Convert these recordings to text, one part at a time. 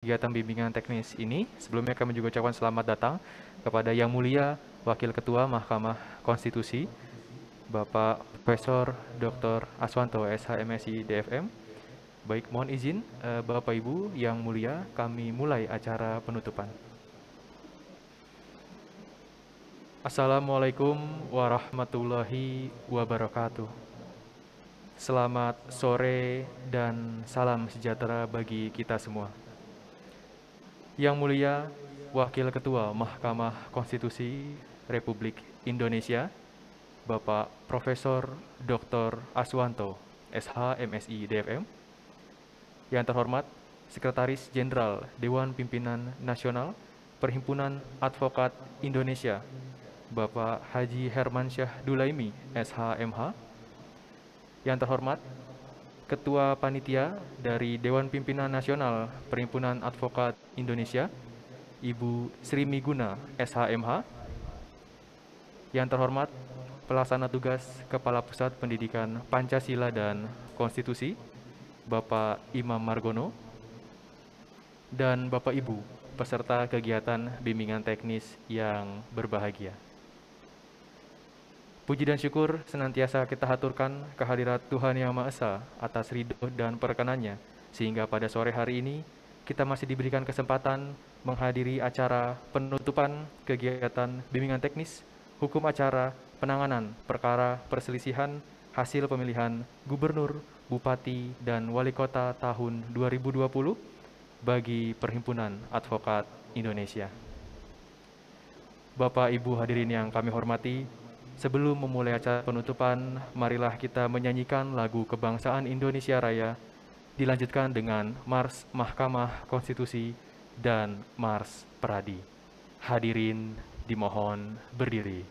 kegiatan bimbingan teknis ini. Sebelumnya kami juga ucapkan selamat datang kepada Yang Mulia Wakil Ketua Mahkamah Konstitusi, Bapak Profesor Dr. Aswanto, SHMSI DFM. Baik, mohon izin Bapak Ibu yang mulia, kami mulai acara penutupan. Assalamualaikum warahmatullahi wabarakatuh. Selamat sore dan salam sejahtera bagi kita semua. Yang mulia Wakil Ketua Mahkamah Konstitusi Republik Indonesia, Bapak Profesor Dr. Aswanto, SHMSI DFM. Yang terhormat Sekretaris Jenderal Dewan Pimpinan Nasional Perhimpunan Advokat Indonesia, Bapak Haji Hermansyah Dulaimi, SHMH. Yang terhormat Ketua Panitia dari Dewan Pimpinan Nasional Perhimpunan Advokat Indonesia, Ibu Sri Miguna, SHMH. Yang terhormat Pelaksana Tugas Kepala Pusat Pendidikan Pancasila dan Konstitusi, Bapak Imam Margono. Dan Bapak Ibu peserta kegiatan bimbingan teknis yang berbahagia. Puji dan syukur senantiasa kita haturkan kehadirat Tuhan Yang Maha Esa atas ridho dan perkenannya, sehingga pada sore hari ini kita masih diberikan kesempatan menghadiri acara penutupan kegiatan bimbingan teknis, hukum acara, penanganan perkara perselisihan hasil pemilihan gubernur, bupati, dan wali kota tahun 2020 bagi Perhimpunan Advokat Indonesia. Bapak Ibu hadirin yang kami hormati, sebelum memulai acara penutupan, marilah kita menyanyikan lagu Kebangsaan Indonesia Raya, dilanjutkan dengan Mars Mahkamah Konstitusi dan Mars Peradi. Hadirin dimohon berdiri.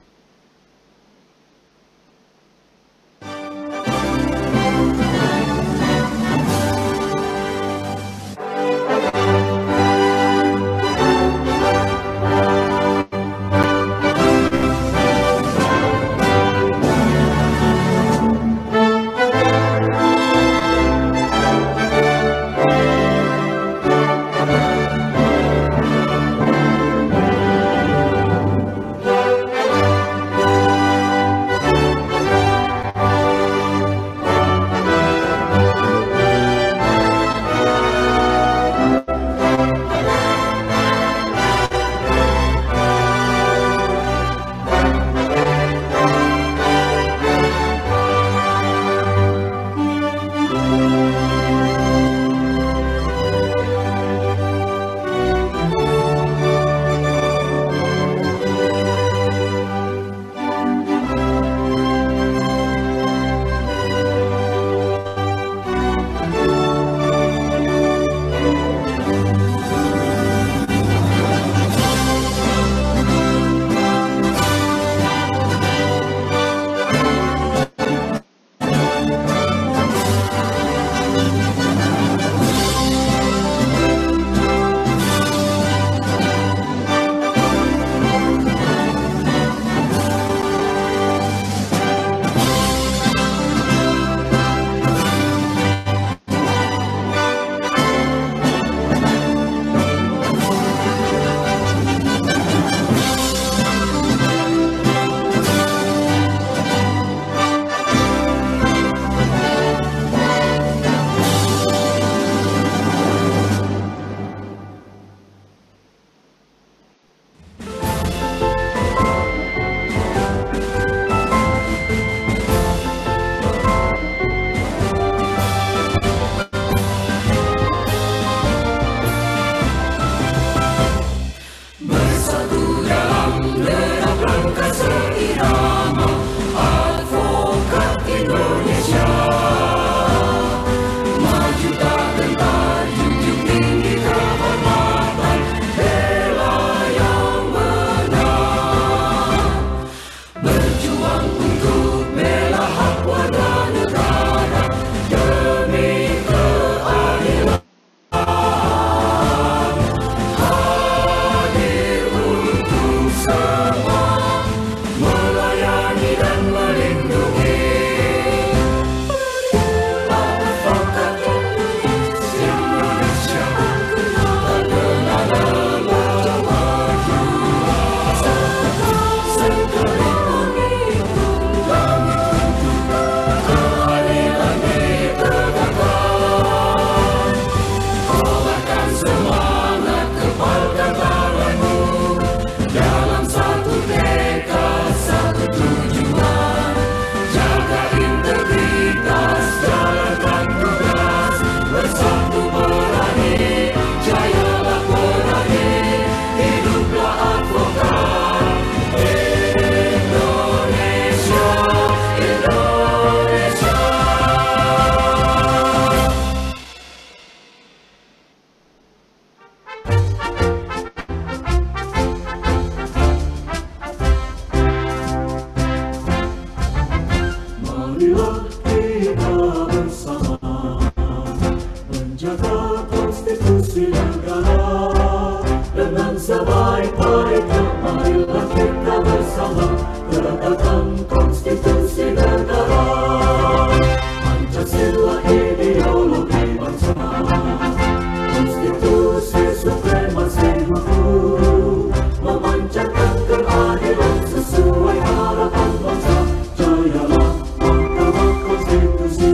Dengan sebaik-baiknya marilah kita bersama tegakkan konstitusi negara. Pancasila ideologi bangsa, konstitusi supremasi hukum, memancarkan keadilan sesuai harapan bangsa. Jayalah Mahkamah Konstitusi.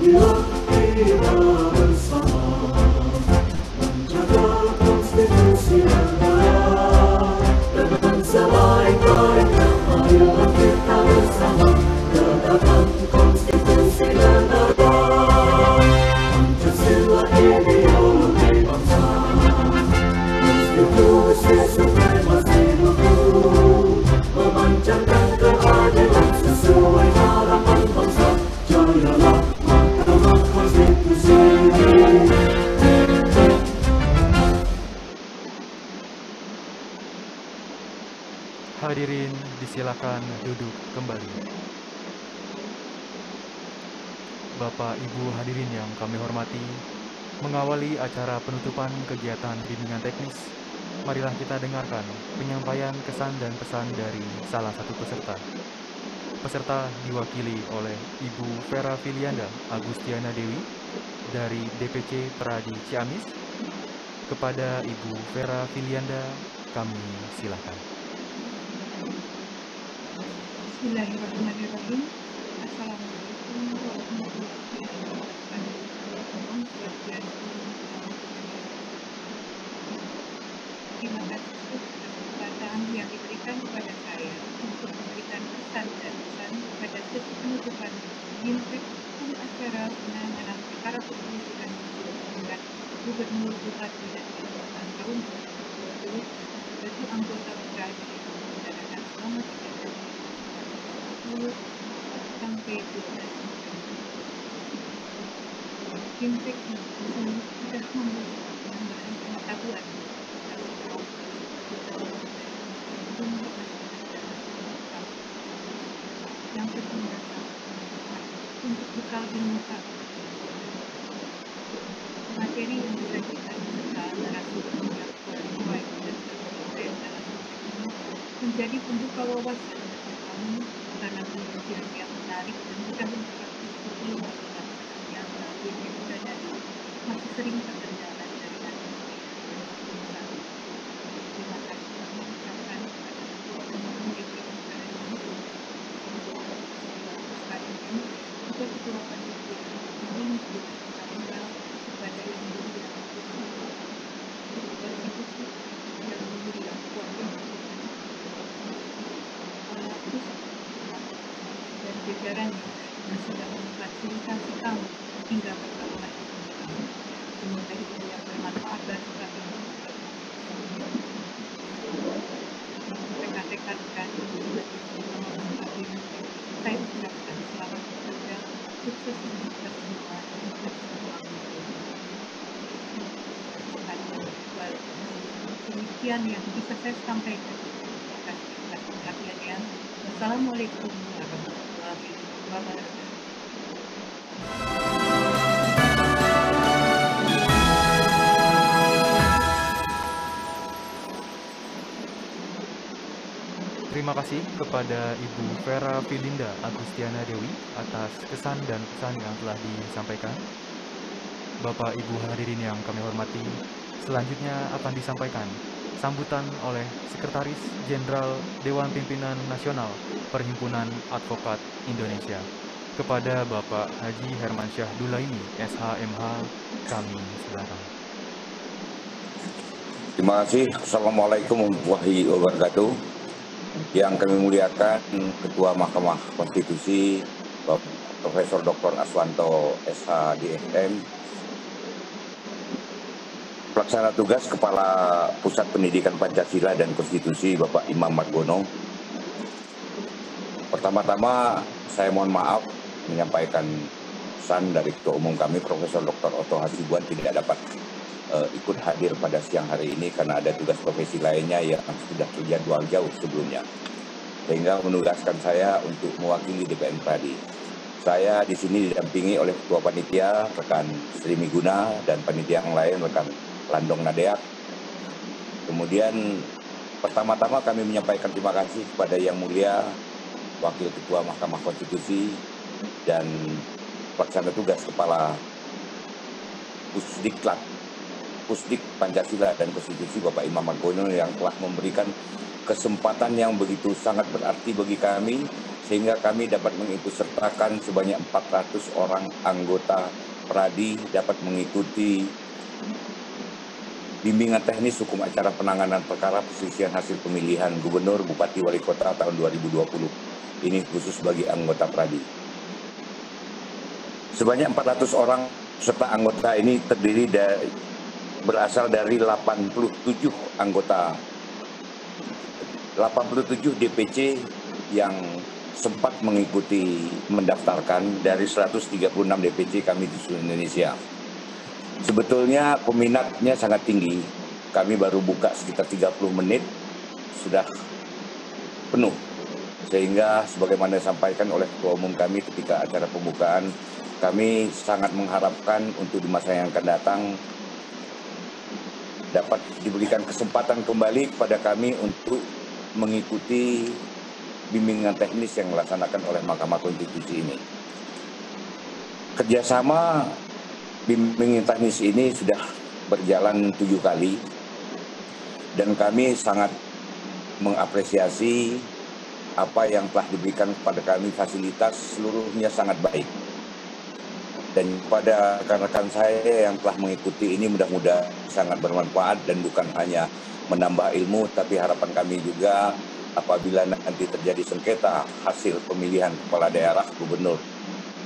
Marilah kita bersama menjaga konstitusi negara. Dengan sebaik-baiknya marilah kita bersama tegakkan konstitusi negara. Pancasila ideologi bangsa, konstitusi supremasi hukum, memancarkan keadilan sesuai harapan bangsa. Jayalah Mahkamah Konstitusi. Hadirin disilakan duduk kembali. Bapak Ibu hadirin yang kami hormati, mengawali acara penutupan kegiatan bimbingan teknis, marilah kita dengarkan penyampaian kesan dan pesan dari salah satu peserta. Peserta diwakili oleh Ibu Vera Filianda Agustiana Dewi dari DPC Peradi Ciamis. Kepada Ibu Vera Filianda, kami silakan. Bismillahirrahmanirrahim. Assalamualaikum warahmatullahi wabarakatuh. Terima kasih atas kesempatan yang diberikan kepada saya untuk memberikan pesan dan pesan pada sesi penutupan BIMTEK acara penanganan perkara kependudukan tingkat Gubernur Bupati dan Wali Kota tahun 2020 bagi anggota Peradi yang dilaksanakan selama 3 tahun sampai 12 BIMTEK sudah membuat penambahan pengetahuan yang kedua untuk bekal ilmu materi yang disajikan serta narasumber yang sesuai dan terkait dalam konteks ini menjadi pembuka wawasan bagi kamu karena pembelajaran yang menarik dan mudah mempraktikasi ilmu yang melalui dari masih sering terkendala dari terima kasih kami ucapkan kepada teman-teman DPR ini juga ketua panitia ini tanggal kepada yang mulia konstitusi yang mulia kuasa dan jajarannya yang sudah memfasilitasi kami hingga pertemuan ini. Semoga itu yang bermanfaat dan rekan-rekan dan saya ucapkan selamat bekerja, sukses untuk kita semua demikian yang bisa saya sampaikan. Terima kasih atas perhatiannya. Wassalamualaikum warahmatullahi wabarakatuh. Terima kasih kepada Ibu Vera Filinda Agustiana Dewi atas kesan dan pesan yang telah disampaikan. Bapak Ibu hadirin yang kami hormati, selanjutnya akan disampaikan sambutan oleh Sekretaris Jenderal Dewan Pimpinan Nasional Perhimpunan Advokat Indonesia. Kepada Bapak Haji Hermansyah Dulaimi, SHMH, kami silakan. Terima kasih. Assalamualaikum warahmatullahi wabarakatuh. Yang kami muliakan Ketua Mahkamah Konstitusi, Bapak Profesor Dr. Aswanto, SHDSM, Pelaksana Tugas Kepala Pusat Pendidikan Pancasila dan Konstitusi, Bapak Imam Margono. Pertama-tama saya mohon maaf menyampaikan pesan dari Ketua Umum kami, Profesor Dr. Otto Hasibuan, tidak dapat ikut hadir pada siang hari ini karena ada tugas profesi lainnya yang sudah terjadwal jauh sebelumnya. sehingga menugaskan saya untuk mewakili DPN Pradi. Saya di sini didampingi oleh Ketua Panitia, rekan Sri Miguna, dan panitia yang lain, rekan Landong Nadeak. Kemudian pertama-tama kami menyampaikan terima kasih kepada Yang Mulia Wakil Ketua Mahkamah Konstitusi dan Pelaksana Tugas Kepala Pusdik Pancasila dan Konstitusi Bapak Imam Margono yang telah memberikan kesempatan yang begitu sangat berarti bagi kami sehingga kami dapat mengikutsertakan sebanyak 400 orang anggota Pradi dapat mengikuti bimbingan teknis hukum acara penanganan perkara perselisihan hasil pemilihan gubernur, bupati, wali kota tahun 2020. Ini khusus bagi anggota Pradi. Sebanyak 400 orang serta anggota ini terdiri berasal dari 87 anggota, 87 DPC yang sempat mengikuti mendaftarkan dari 136 DPC kami di seluruh Indonesia. Sebetulnya peminatnya sangat tinggi. Kami baru buka sekitar 30 menit sudah penuh. Sehingga sebagaimana disampaikan oleh Ketua Umum kami ketika acara pembukaan, kami sangat mengharapkan untuk di masa yang akan datang dapat diberikan kesempatan kembali kepada kami untuk mengikuti bimbingan teknis yang dilaksanakan oleh Mahkamah Konstitusi ini. Kerjasama bimbingan teknis ini sudah berjalan 7 kali dan kami sangat mengapresiasi apa yang telah diberikan kepada kami, fasilitas seluruhnya sangat baik. Dan kepada rekan-rekan saya yang telah mengikuti ini mudah-mudahan sangat bermanfaat dan bukan hanya menambah ilmu, tapi harapan kami juga apabila nanti terjadi sengketa hasil pemilihan kepala daerah, gubernur,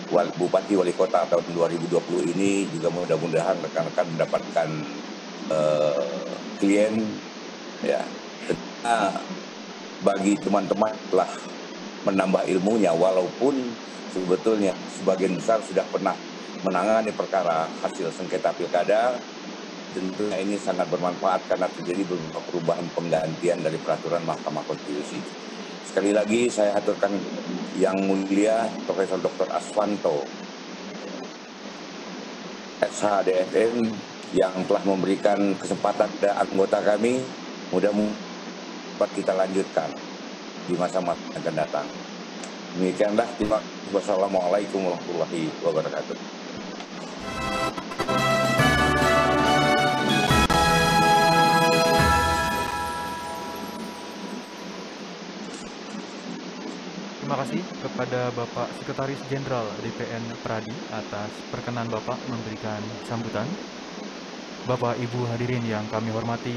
bupati, wali kota tahun 2020 ini juga mudah-mudahan rekan-rekan mendapatkan klien ya. Bagi teman-teman telah menambah ilmunya walaupun sebetulnya sebagian besar sudah pernah menangani perkara hasil sengketa pilkada. Tentunya ini sangat bermanfaat karena terjadi beberapa perubahan penggantian dari peraturan Mahkamah Konstitusi. Sekali lagi saya aturkan Yang Mulia Profesor Dr. Aswanto SHDFM yang telah memberikan kesempatan kepada anggota kami. Mudah-mudahan dapat kita lanjutkan di masa-masa yang akan datang. Demikianlah, terima kasih. Wassalamualaikum warahmatullahi wabarakatuh. Terima kasih kepada Bapak Sekretaris Jenderal DPN Pradi atas perkenan Bapak memberikan sambutan. Bapak Ibu hadirin yang kami hormati,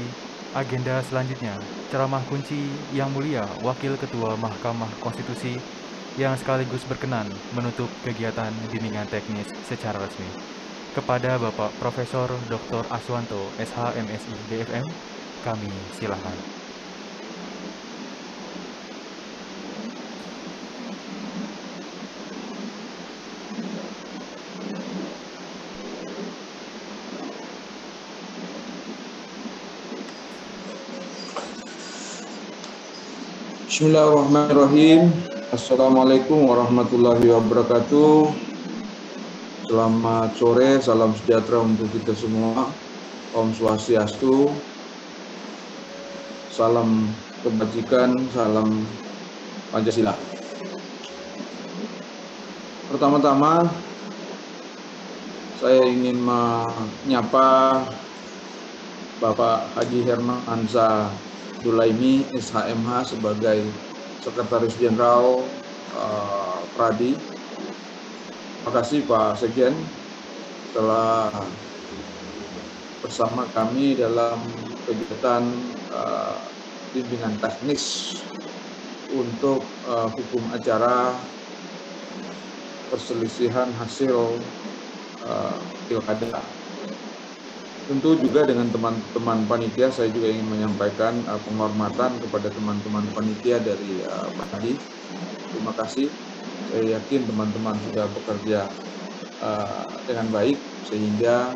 agenda selanjutnya ceramah kunci Yang Mulia Wakil Ketua Mahkamah Konstitusi yang sekaligus berkenan menutup kegiatan bimbingan teknis secara resmi. Kepada Bapak Profesor Dr. Aswanto SHMSI DFM, kami silakan. Bismillahirrahmanirrahim. Assalamualaikum warahmatullahi wabarakatuh. Selamat sore, salam sejahtera untuk kita semua. Om Swastiastu. Salam kebajikan, salam Pancasila. Pertama-tama saya ingin menyapa Bapak Haji Hermansyah Dulaimi SHMH sebagai Sekretaris Jenderal Pradi. Terima kasih Pak Sekjen telah bersama kami dalam kegiatan bimbingan teknis untuk hukum acara perselisihan hasil pilkada. Tentu juga dengan teman-teman panitia saya juga ingin menyampaikan penghormatan kepada teman-teman panitia dari Pradi. Terima kasih. Saya yakin teman-teman sudah bekerja dengan baik sehingga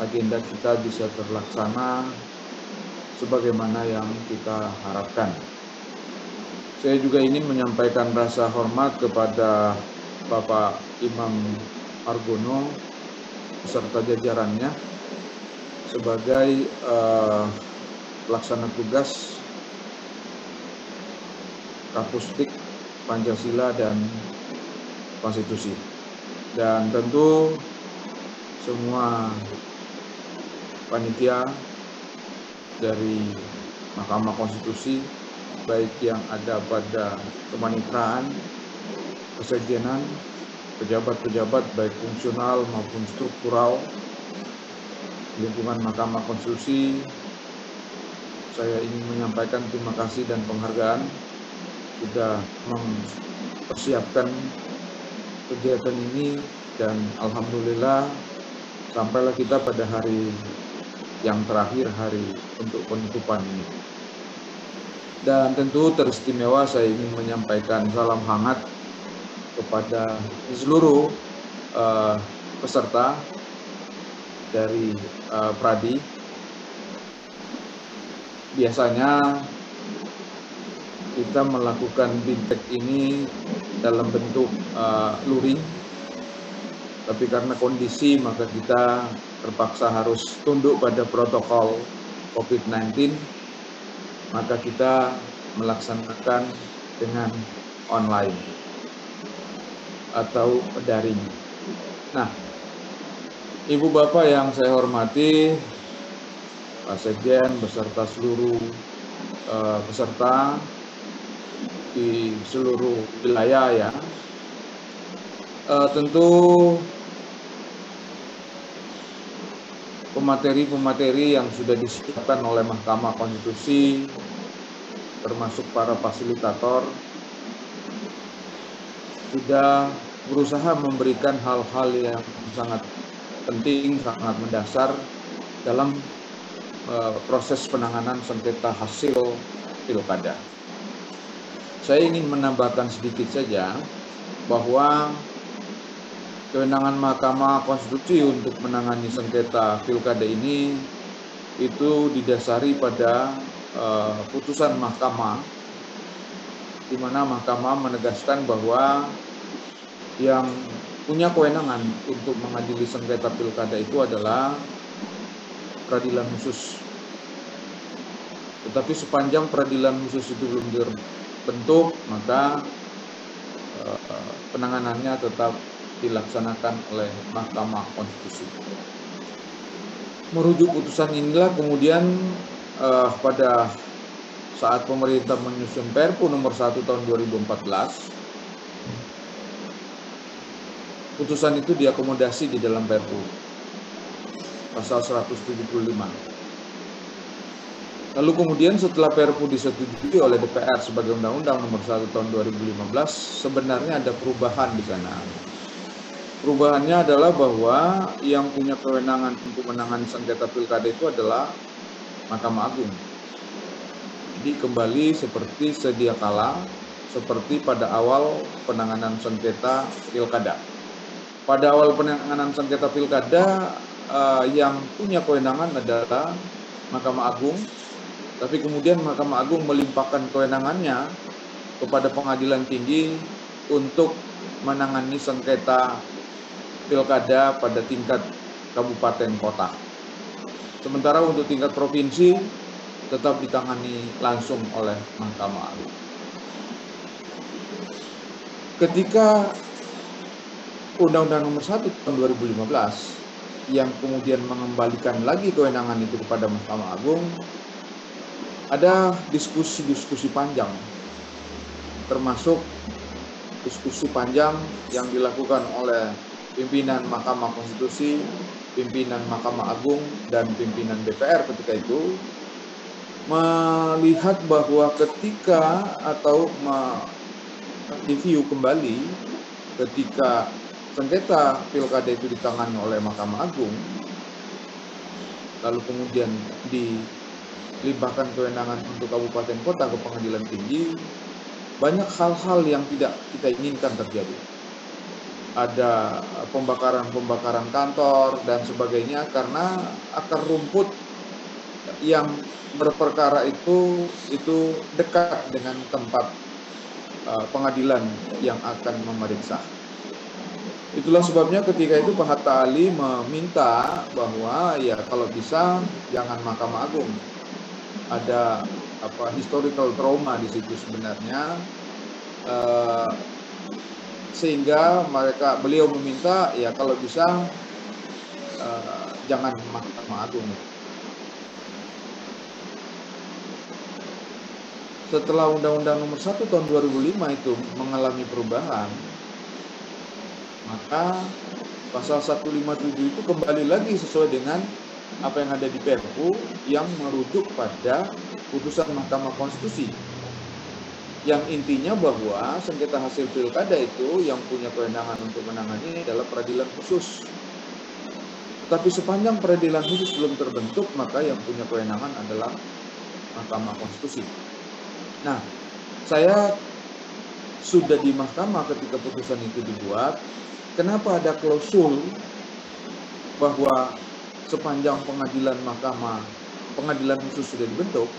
agenda kita bisa terlaksana sebagaimana yang kita harapkan. Saya juga ingin menyampaikan rasa hormat kepada Bapak Imam Argono beserta jajarannya sebagai pelaksana tugas Kapusdik Pancasila dan Konstitusi. Dan tentu semua panitia dari Mahkamah Konstitusi, baik yang ada pada kepanitraan, kesekjenan, pejabat-pejabat baik fungsional maupun struktural lingkungan Mahkamah Konstitusi, saya ingin menyampaikan terima kasih dan penghargaan sudah mempersiapkan kegiatan ini, dan alhamdulillah sampailah kita pada hari yang terakhir, hari untuk penutupan ini. Dan tentu teristimewa saya ingin menyampaikan salam hangat kepada seluruh peserta dari Pradi. Biasanya kita melakukan BIMTEK ini dalam bentuk luring, tapi karena kondisi maka kita terpaksa harus tunduk pada protokol COVID-19, maka kita melaksanakan dengan online atau daring. Nah, Ibu Bapak yang saya hormati, Pak Sekjen beserta seluruh peserta di seluruh wilayah ya, tentu pemateri-pemateri yang sudah disiapkan oleh Mahkamah Konstitusi, termasuk para fasilitator, sudah berusaha memberikan hal-hal yang sangat penting, sangat mendasar dalam proses penanganan sengketa hasil pilkada. Saya ingin menambahkan sedikit saja bahwa kewenangan Mahkamah Konstitusi untuk menangani sengketa pilkada ini itu didasari pada putusan Mahkamah, di mana Mahkamah menegaskan bahwa yang punya kewenangan untuk mengadili sengketa pilkada itu adalah peradilan khusus. Tetapi sepanjang peradilan khusus itu belum terbentuk, maka penanganannya tetap dilaksanakan oleh Mahkamah Konstitusi. Merujuk putusan inilah kemudian pada saat pemerintah menyusun Perpu nomor 1 tahun 2014, putusan itu diakomodasi di dalam Perpu pasal 175. Lalu kemudian setelah Perpu disetujui oleh DPR sebagai Undang-Undang nomor 1 tahun 2015, sebenarnya ada perubahan di sana. Perubahannya adalah bahwa yang punya kewenangan untuk menangani sengketa pilkada itu adalah Mahkamah Agung. Jadi kembali seperti sedia kala, seperti pada awal penanganan sengketa pilkada. Pada awal penanganan sengketa pilkada, yang punya kewenangan adalah Mahkamah Agung, tapi kemudian Mahkamah Agung melimpahkan kewenangannya kepada Pengadilan Tinggi untuk menangani sengketa pilkada pada tingkat kabupaten kota. Sementara untuk tingkat provinsi tetap ditangani langsung oleh Mahkamah Agung. Ketika Undang-Undang nomor 1 tahun 2015 yang kemudian mengembalikan lagi kewenangan itu kepada Mahkamah Agung, ada diskusi-diskusi panjang, termasuk diskusi panjang yang dilakukan oleh pimpinan Mahkamah Konstitusi, pimpinan Mahkamah Agung, dan pimpinan DPR ketika itu, melihat bahwa ketika atau mereview kembali ketika sengketa pilkada itu ditangani oleh Mahkamah Agung, lalu kemudian dilimpahkan kewenangan untuk kabupaten kota ke Pengadilan Tinggi, banyak hal-hal yang tidak kita inginkan terjadi. Ada pembakaran-pembakaran kantor dan sebagainya karena akar rumput yang berperkara itu dekat dengan tempat pengadilan yang akan memeriksa. Itulah sebabnya ketika itu Pak Hatta Ali meminta bahwa ya kalau bisa jangan Mahkamah Agung. Ada historical trauma di situ sebenarnya, sehingga beliau meminta ya kalau bisa jangan Mahkamah Agung. Setelah Undang-Undang Nomor 1 Tahun 2005 itu mengalami perubahan, maka pasal 157 itu kembali lagi sesuai dengan apa yang ada di Perpu yang merujuk pada putusan Mahkamah Konstitusi, yang intinya bahwa sengketa hasil pilkada itu yang punya kewenangan untuk menangani adalah peradilan khusus. Tetapi sepanjang peradilan khusus belum terbentuk, maka yang punya kewenangan adalah Mahkamah Konstitusi. Nah, saya sudah di mahkamah ketika putusan itu dibuat. Kenapa ada klausul bahwa sepanjang pengadilan khusus sudah dibentuk?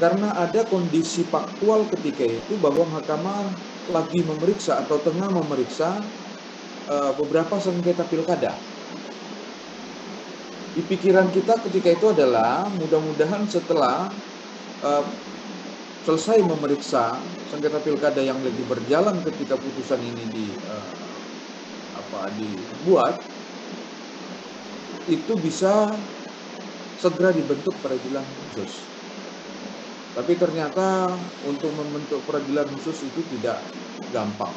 Karena ada kondisi faktual ketika itu bahwa mahkamah lagi memeriksa atau tengah memeriksa beberapa sengketa pilkada. Di pikiran kita ketika itu adalah mudah-mudahan setelah selesai memeriksa sengketa pilkada yang lagi berjalan ketika putusan ini dibuat, itu bisa segera dibentuk peradilan khusus. Tapi ternyata untuk membentuk peradilan khusus itu tidak gampang.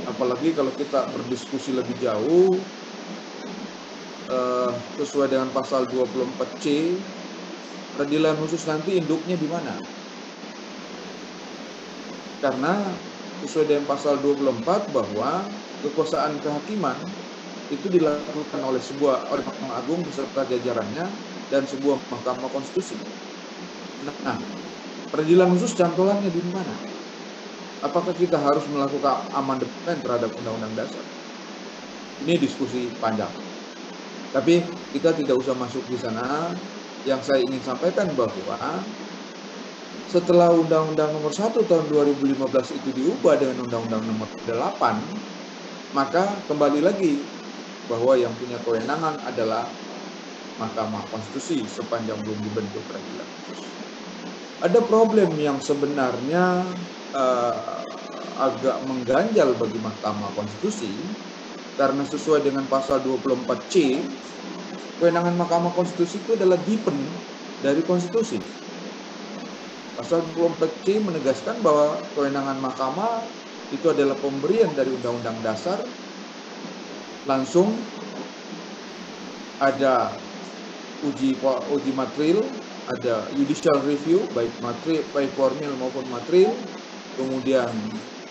Apalagi kalau kita berdiskusi lebih jauh, sesuai dengan pasal 24C, peradilan khusus nanti induknya di mana? Karena sesuai dengan pasal 24 bahwa kekuasaan kehakiman itu dilakukan oleh Mahkamah Agung beserta jajarannya dan sebuah Mahkamah Konstitusi. Nah, peradilan khusus cantolannya di mana? Apakah kita harus melakukan amandemen terhadap Undang-Undang Dasar? Ini diskusi panjang. Tapi kita tidak usah masuk di sana. Yang saya ingin sampaikan bahwa setelah Undang-Undang Nomor 1 Tahun 2015 itu diubah dengan Undang-Undang Nomor 8, maka kembali lagi bahwa yang punya kewenangan adalah Mahkamah Konstitusi sepanjang belum dibentuk peradilan khusus. Ada problem yang sebenarnya agak mengganjal bagi Mahkamah Konstitusi, karena sesuai dengan pasal 24C, kewenangan Mahkamah Konstitusi itu adalah depend dari konstitusi. Pasal 24C menegaskan bahwa kewenangan mahkamah itu adalah pemberian dari Undang-Undang Dasar, langsung ada uji materil, ada judicial review baik formil maupun materil, kemudian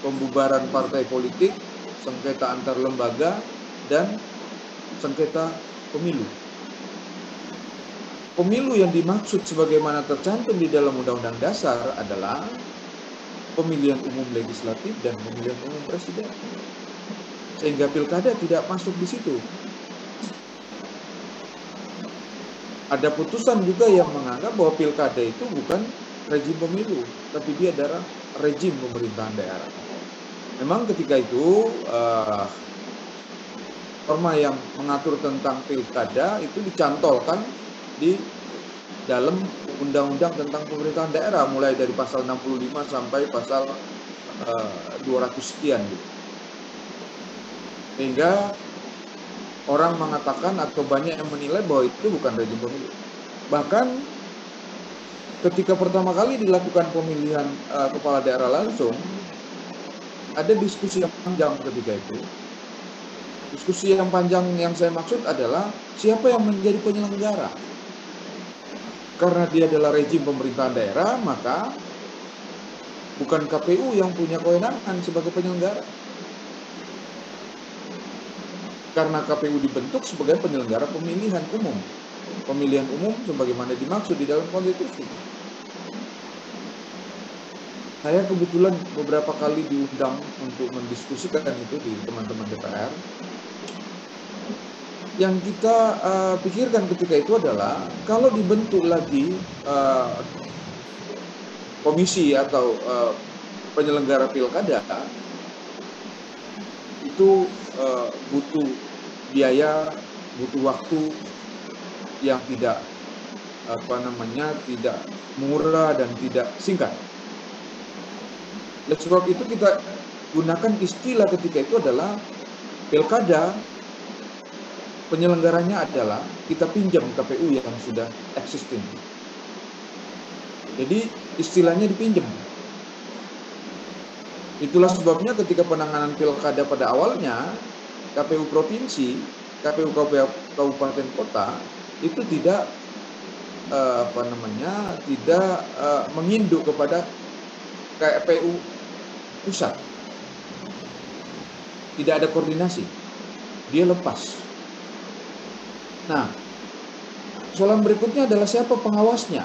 pembubaran partai politik, sengketa antar lembaga, dan sengketa pemilu. Pemilu yang dimaksud sebagaimana tercantum di dalam Undang-Undang Dasar adalah pemilihan umum legislatif dan pemilihan umum presiden. Sehingga pilkada tidak masuk di situ. Ada putusan juga yang menganggap bahwa pilkada itu bukan rejim pemilu, tapi dia adalah rejim pemerintahan daerah. Memang ketika itu norma yang mengatur tentang pilkada itu dicantolkan di dalam undang-undang tentang pemerintahan daerah, mulai dari pasal 65 sampai pasal 200 sekian gitu. Sehingga orang mengatakan atau banyak yang menilai bahwa itu bukan rejim pemilu. Bahkan ketika pertama kali dilakukan pemilihan kepala daerah langsung, ada diskusi yang panjang ketika itu. Diskusi yang panjang yang saya maksud adalah siapa yang menjadi penyelenggara. Karena dia adalah rejim pemerintahan daerah, maka bukan KPU yang punya kewenangan sebagai penyelenggara. Karena KPU dibentuk sebagai penyelenggara pemilihan umum. Pemilihan umum sebagaimana dimaksud di dalam konstitusi. Saya kebetulan beberapa kali diundang untuk mendiskusikan itu di teman-teman DPR. Yang kita pikirkan ketika itu adalah kalau dibentuk lagi komisi atau penyelenggara pilkada itu butuh biaya, butuh waktu yang tidak tidak murah dan tidak singkat. Oleh sebab itu kita gunakan istilah ketika itu adalah pilkada, penyelenggaranya adalah kita pinjam KPU yang sudah existing. Jadi istilahnya dipinjam. Itulah sebabnya ketika penanganan pilkada pada awalnya KPU provinsi, KPU kabupaten kota itu tidak tidak menginduk kepada KPU pusat. Tidak ada koordinasi. Dia lepas. Nah, soalan berikutnya adalah siapa pengawasnya?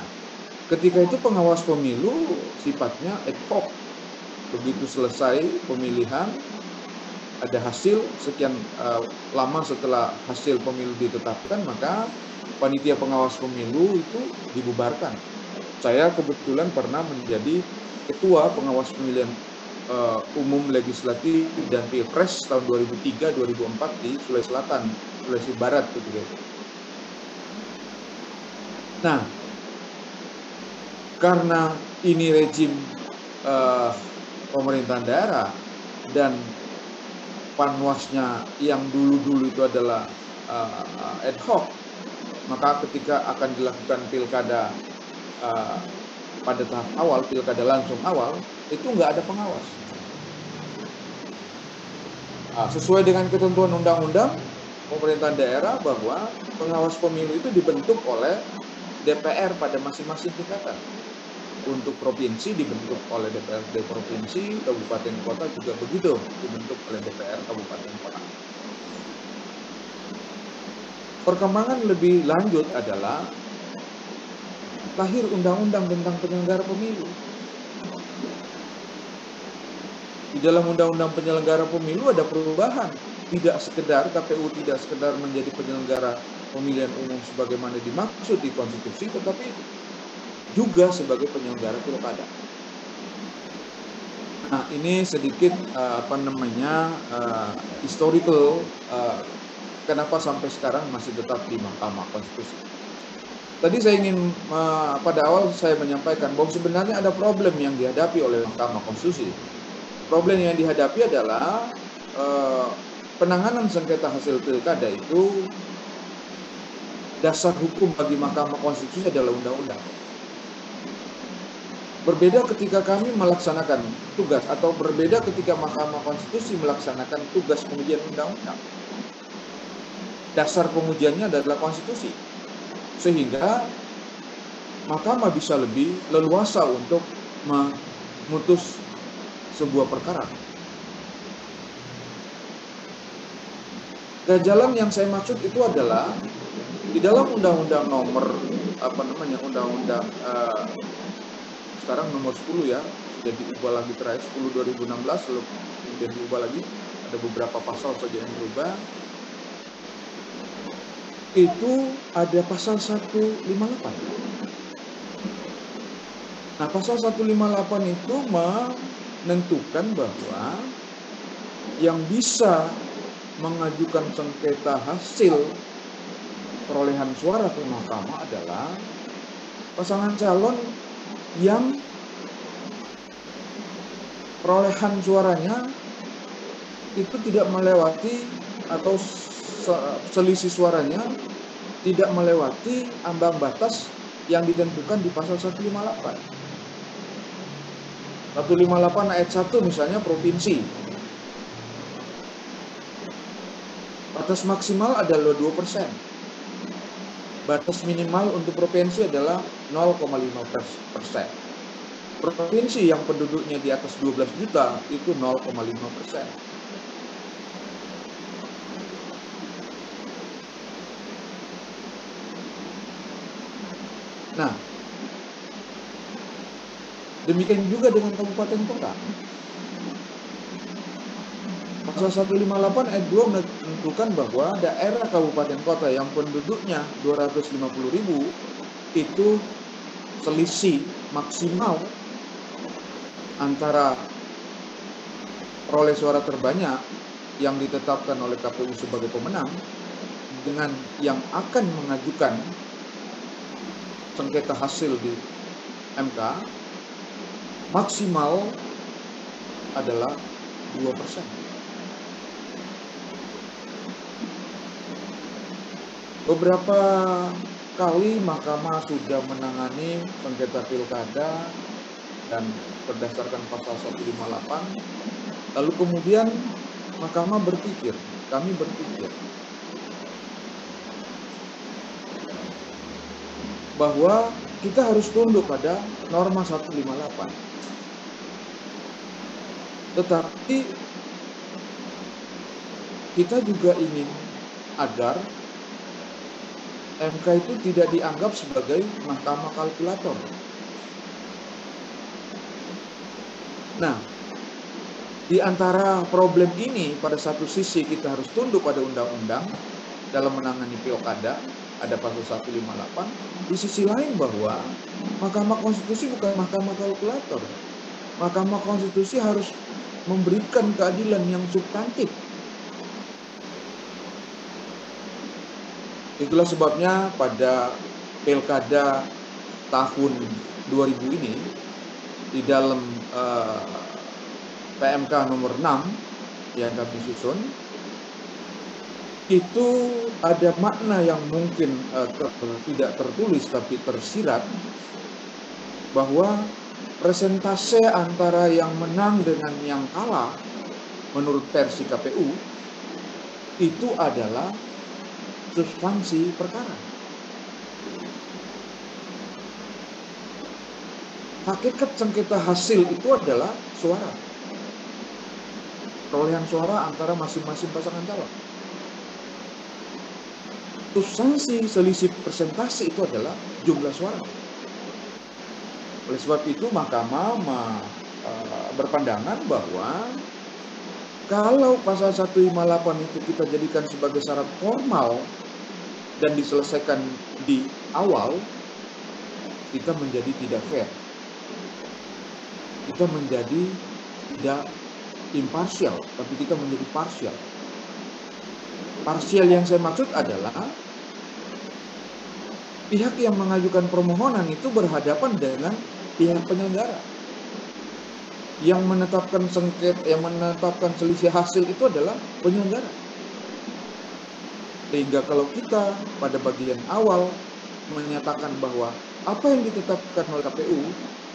Ketika itu pengawas pemilu sifatnya ad hoc. Begitu selesai pemilihan, ada hasil sekian lama setelah hasil pemilu ditetapkan, maka panitia pengawas pemilu itu dibubarkan. Saya kebetulan pernah menjadi ketua pengawas pemilihan umum legislatif dan pilpres tahun 2003-2004 di Sulawesi Selatan, Sulawesi Barat gitu. Nah, karena ini rejim pemerintahan daerah dan panwasnya yang dulu-dulu itu adalah ad hoc, maka ketika akan dilakukan pilkada pada tahap awal, pilkada langsung awal, itu nggak ada pengawas. Sesuai dengan ketentuan undang-undang pemerintahan daerah bahwa pengawas pemilu itu dibentuk oleh DPR pada masing-masing tingkatan. Untuk provinsi dibentuk oleh DPRD provinsi, kabupaten kota juga begitu, dibentuk oleh DPR kabupaten kota. Perkembangan lebih lanjut adalah lahir undang-undang tentang penyelenggara pemilu. Di dalam undang-undang penyelenggara pemilu ada perubahan. Tidak sekedar KPU tidak sekedar menjadi penyelenggara pemilihan umum sebagaimana dimaksud di konstitusi, tetapi juga sebagai penyelenggara pilkada. Nah, ini sedikit historical kenapa sampai sekarang masih tetap di Mahkamah Konstitusi. Tadi saya ingin pada awal saya menyampaikan bahwa sebenarnya ada problem yang dihadapi oleh Mahkamah Konstitusi. Problem yang dihadapi adalah penanganan sengketa hasil pilkada itu dasar hukum bagi Mahkamah Konstitusi adalah undang-undang. Berbeda ketika kami melaksanakan tugas atau berbeda ketika Mahkamah Konstitusi melaksanakan tugas pengujian undang-undang. Dasar pengujiannya adalah konstitusi. Sehingga Mahkamah bisa lebih leluasa untuk memutus sebuah perkara. Jalan yang saya maksud itu adalah di dalam undang-undang nomor undang-undang sekarang nomor 10 ya, sudah diubah lagi terakhir 10 2016, lalu kemudian diubah lagi, ada beberapa pasal saja yang berubah. Itu ada pasal 158. Nah, pasal 158 itu menentukan bahwa yang bisa mengajukan sengketa hasil perolehan suara ke mahkamah adalah pasangan calon yang perolehan suaranya itu tidak melewati atau selisih suaranya tidak melewati ambang batas yang ditentukan di pasal 158. 158 ayat 1 misalnya provinsi. Batas maksimal adalah 2%. Batas minimal untuk provinsi adalah 0,5%. Provinsi yang penduduknya di atas 12 juta itu 0,5%. Nah, demikian juga dengan kabupaten kota. Pasal 158 ayat 2 menentukan bahwa daerah kabupaten kota yang penduduknya 250.000 itu selisih maksimal antara peroleh suara terbanyak yang ditetapkan oleh KPU sebagai pemenang dengan yang akan mengajukan sengketa hasil di MK maksimal adalah 2%. Beberapa kali Mahkamah sudah menangani sengketa pilkada dan berdasarkan pasal 158, lalu kemudian Mahkamah berpikir, kami berpikir bahwa kita harus tunduk pada norma 158. Tetapi kita juga ingin agar MK itu tidak dianggap sebagai mahkamah kalkulator. Nah, di antara problem ini, pada satu sisi kita harus tunduk pada undang-undang dalam menangani pilkada, ada pasal 158. Di sisi lain bahwa Mahkamah Konstitusi bukan mahkamah kalkulator. Mahkamah Konstitusi harus memberikan keadilan yang substantif. Itulah sebabnya pada pilkada tahun 2000 ini di dalam PMK nomor 6 yang kami susun, itu ada makna yang mungkin tidak tertulis tapi tersirat, bahwa persentase antara yang menang dengan yang kalah menurut versi KPU itu adalah substansi perkara. Hakikat sengketa hasil itu adalah suara, perolehan suara antara masing-masing pasangan calon. Substansi selisih persentase itu adalah jumlah suara. Oleh sebab itu Mahkamah berpandangan bahwa kalau pasal 158 itu kita jadikan sebagai syarat formal dan diselesaikan di awal, kita menjadi tidak fair. Kita menjadi tidak imparsial, tapi kita menjadi parsial. Parsial yang saya maksud adalah pihak yang mengajukan permohonan itu berhadapan dengan pihak penyelenggara. Yang menetapkan sengketa, yang menetapkan selisih hasil itu adalah penyelenggara. Sehingga kalau kita pada bagian awal menyatakan bahwa apa yang ditetapkan oleh KPU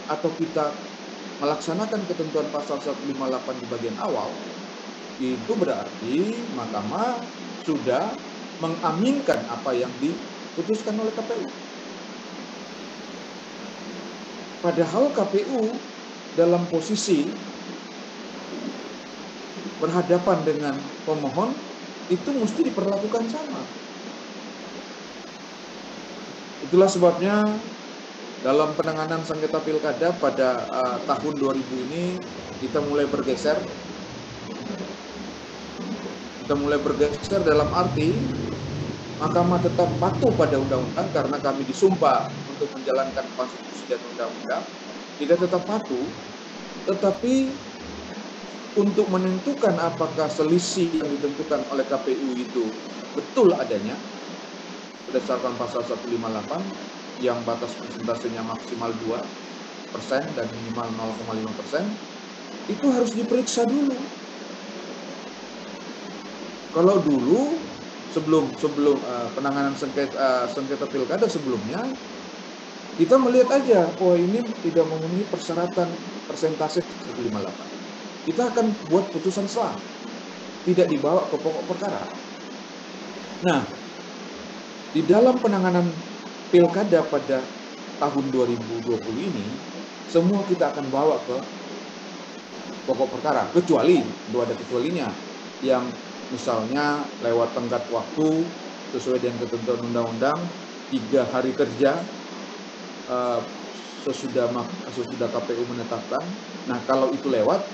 atau kita melaksanakan ketentuan pasal 158 di bagian awal, itu berarti Mahkamah sudah mengaminkan apa yang diputuskan oleh KPU. Padahal KPU dalam posisi berhadapan dengan pemohon itu mesti diperlakukan sama. Itulah sebabnya dalam penanganan sengketa pilkada pada tahun 2000 ini kita mulai bergeser. Kita mulai bergeser dalam arti Mahkamah tetap patuh pada undang-undang karena kami disumpah untuk menjalankan konstitusi dan undang-undang. Kita tetap patuh, tetapi untuk menentukan apakah selisih yang ditentukan oleh KPU itu betul adanya berdasarkan pasal 158 yang batas persentasenya maksimal 2% dan minimal 0,5%, itu harus diperiksa dulu. Kalau dulu sebelum penanganan sengketa pilkada sebelumnya, kita melihat aja, oh ini tidak memenuhi persyaratan persentase 158. Kita akan buat putusan selah, tidak dibawa ke pokok perkara. Nah, di dalam penanganan pilkada pada tahun 2020 ini, semua kita akan bawa ke pokok perkara, kecuali, ada kecualinya, yang misalnya lewat tenggat waktu sesuai dengan ketentuan undang-undang 3 hari kerja sesudah KPU menetapkan. Nah, kalau itu lewat,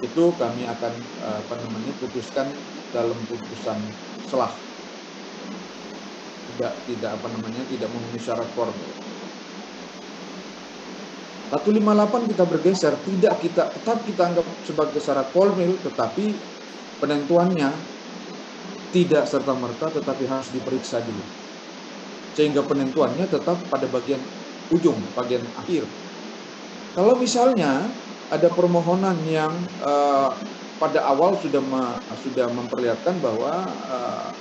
itu kami akan putuskan dalam putusan selah. Tidak memenuhi syarat formil. 158 kita bergeser, tetap kita anggap sebagai syarat formil, tetapi penentuannya tidak serta-merta, tetapi harus diperiksa dulu. Sehingga penentuannya tetap pada bagian ujung, bagian akhir. Kalau misalnya ada permohonan yang pada awal sudah memperlihatkan bahwa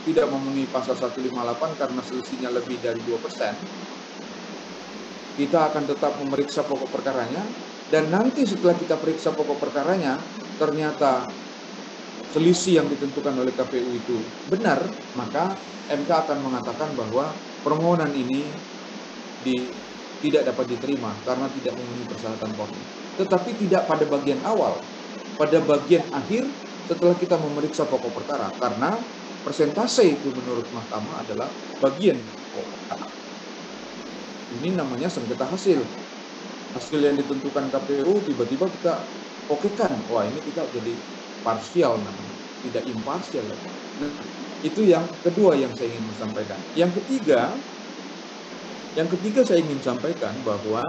tidak memenuhi pasal 158 karena selisihnya lebih dari 2%, kita akan tetap memeriksa pokok perkaranya, dan nanti setelah kita periksa pokok perkaranya, ternyata selisih yang ditentukan oleh KPU itu benar, maka MK akan mengatakan bahwa permohonan ini tidak dapat diterima karena tidak memenuhi persyaratan formil. Tetapi tidak pada bagian awal, pada bagian akhir setelah kita memeriksa pokok perkara, karena persentase itu menurut mahkamah adalah bagian pokok perkara. Ini namanya sengketa hasil. Hasil yang ditentukan KPU tiba-tiba kita okekan. Wah, ini kita jadi parsial namanya, tidak imparsial. Nah, itu yang kedua yang saya ingin sampaikan. Yang ketiga saya ingin sampaikan bahwa